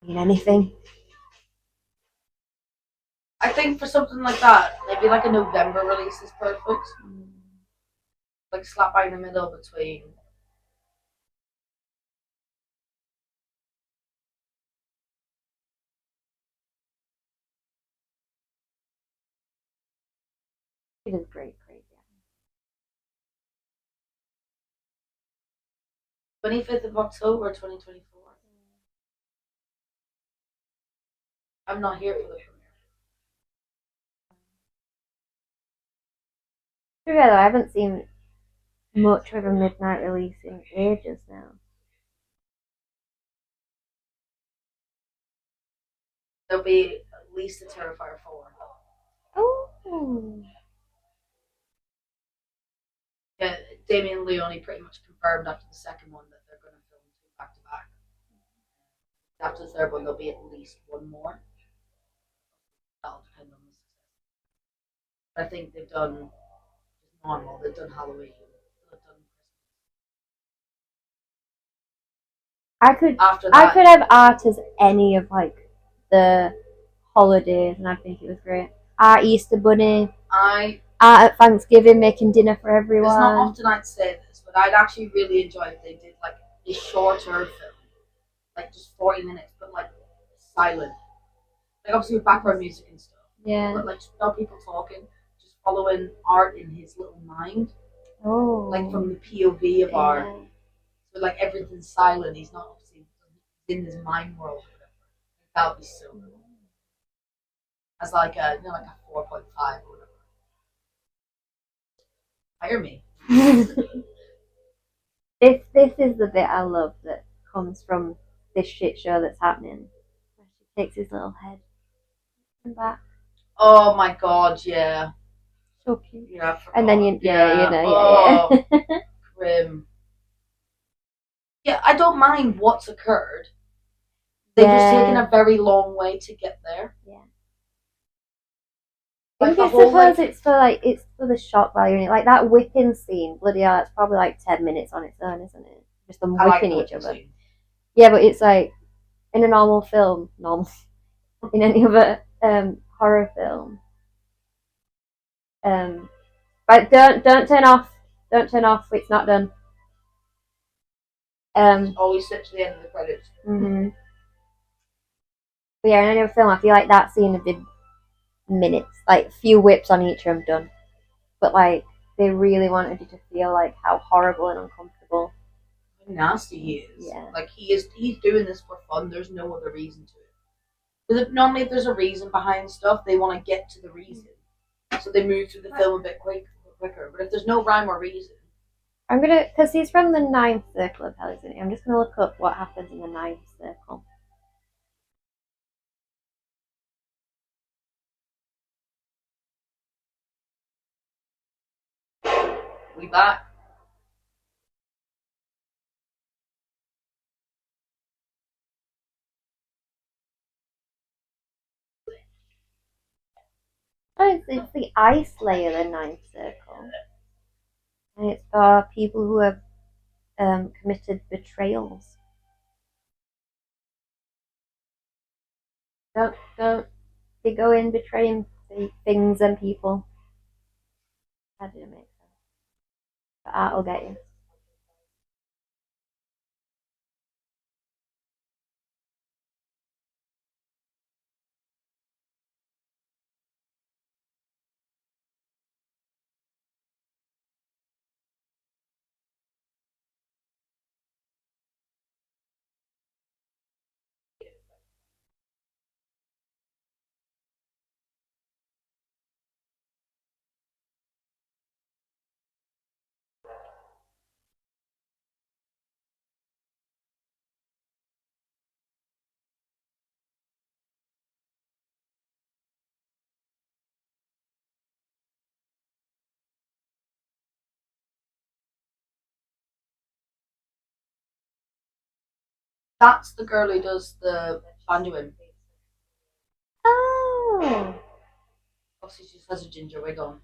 Mean anything? I think for something like that, maybe like a November release is perfect. Like slap bang in the middle between. It is great, crazy. 25th of October 2024. I'm not here for the premiere. Together, I haven't seen much of a midnight release in ages now. There'll be at least a Terrifier 4. Oh, Yeah, Damien Leone pretty much confirmed after the second one that they're going to film two back to back. After the third one, there'll be at least one more. That'll depend on the success. But I think they've done just normal. They've done Halloween. They've done Christmas. After that, I could have art as any of like the holidays, and I think it was great. Art Easter Bunny, art at Thanksgiving, making dinner for everyone. It's not often I'd say this, but I'd actually really enjoy if they did like a shorter film, like just 40 minutes, but like silent. Like obviously with background music and stuff. Yeah. But like not people talking, just following Art in his little mind. Oh. Like from the POV of Art. So like everything's silent. He's not obviously in his mind world or whatever. That would be so cool. As like a like a 4.5 or whatever. Hire me. This is the bit I love that comes from this shit show that's happening. She takes his little head and back. Oh my god, yeah. So cute. Yeah, and then yeah. Grim. Yeah, I don't mind what's occurred. They've just taken a very long way to get there. Yeah. Like I suppose it's for the shock value in it. Like that whipping scene, bloody hell, it's probably like 10 minutes on its own, isn't it? Just them whipping each other. Yeah, but it's like in a normal film, in any other horror film. But don't turn off. Don't turn off. It's not done. Always sit to the end of the credits. Mm-hmm. But yeah, in any other film, I feel like that scene would be minutes, like few whips on each of them done. But like they really wanted you to feel like how horrible and uncomfortable, how nasty he is. Yeah. Like he's doing this for fun. There's no other reason to it. Because normally if there's a reason behind stuff, they want to get to the reason, so they move through the film a bit quicker. But if there's no rhyme or reason, because he's from the ninth circle of hell, isn't he? I'm just gonna look up what happens in the ninth circle. we back. Oh, it's the ice layer, the ninth circle, and it's for people who have committed betrayals. Don't they go in betraying things and people? That didn't make sense. But I'll get you. That's the girl who does the banjoing. Oh. Obviously, she just has a ginger wig on.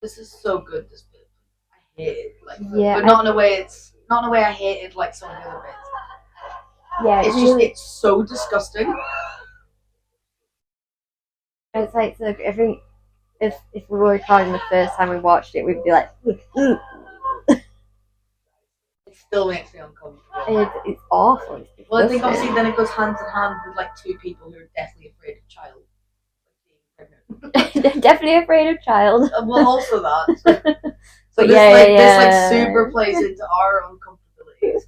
This is so good. This bit, I hate it. Like, Yeah, but not in a way. It's not in a way I hated like some of the other bits. Yeah, It's just it's so disgusting. It's like so every if we were recording the first time we watched it, we'd be like, It still makes me uncomfortable. it's awful. It's Well, I think disgusting. obviously then it goes hand in hand with like two people who are deathly afraid of child. Like being pregnant. Definitely afraid of child. Well, also that. So But this like super plays into our uncomfortabilities.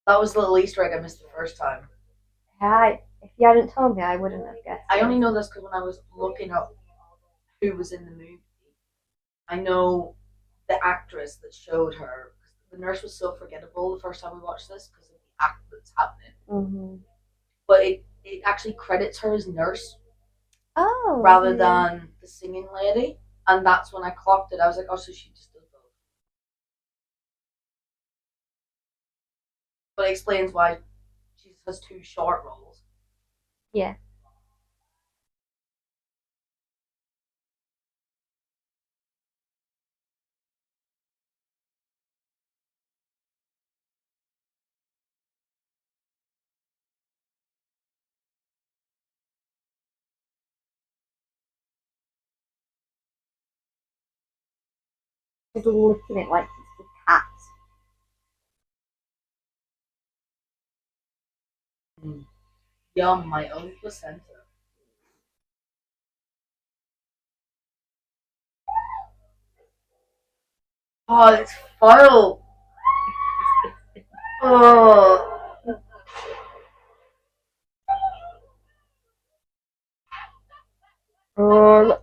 That was the little Easter egg I missed the first time. If you hadn't told me, I wouldn't have guessed. I only know this because when I was looking up who was in the movie, I know the actress that showed her. The nurse was so forgettable the first time we watched this because of the act that's happening. Mm-hmm. But it actually credits her as nurse Oh. rather than the singing lady. And that's when I clocked it. I was like, oh, so she just does both. But it explains why she has two short roles. Yeah. Just looking at it like it's a cat. Yum, my own placenta. Oh, it's foul. Oh. Oh,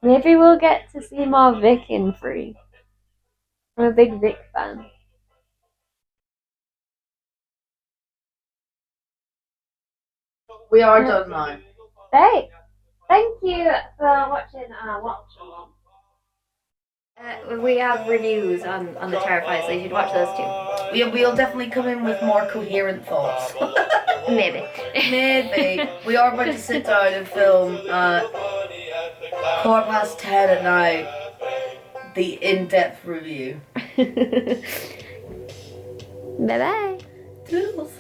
maybe we'll get to see more Vic in Free. I'm a big Vic fan. We are done now. Hey, thank you for watching our watch along. We have reviews on the Terrifier, so you should watch those too. We'll definitely come in with more coherent thoughts. Maybe. Maybe. We are about to sit down and film 10:15 at night the in-depth review. Bye bye. Toodles.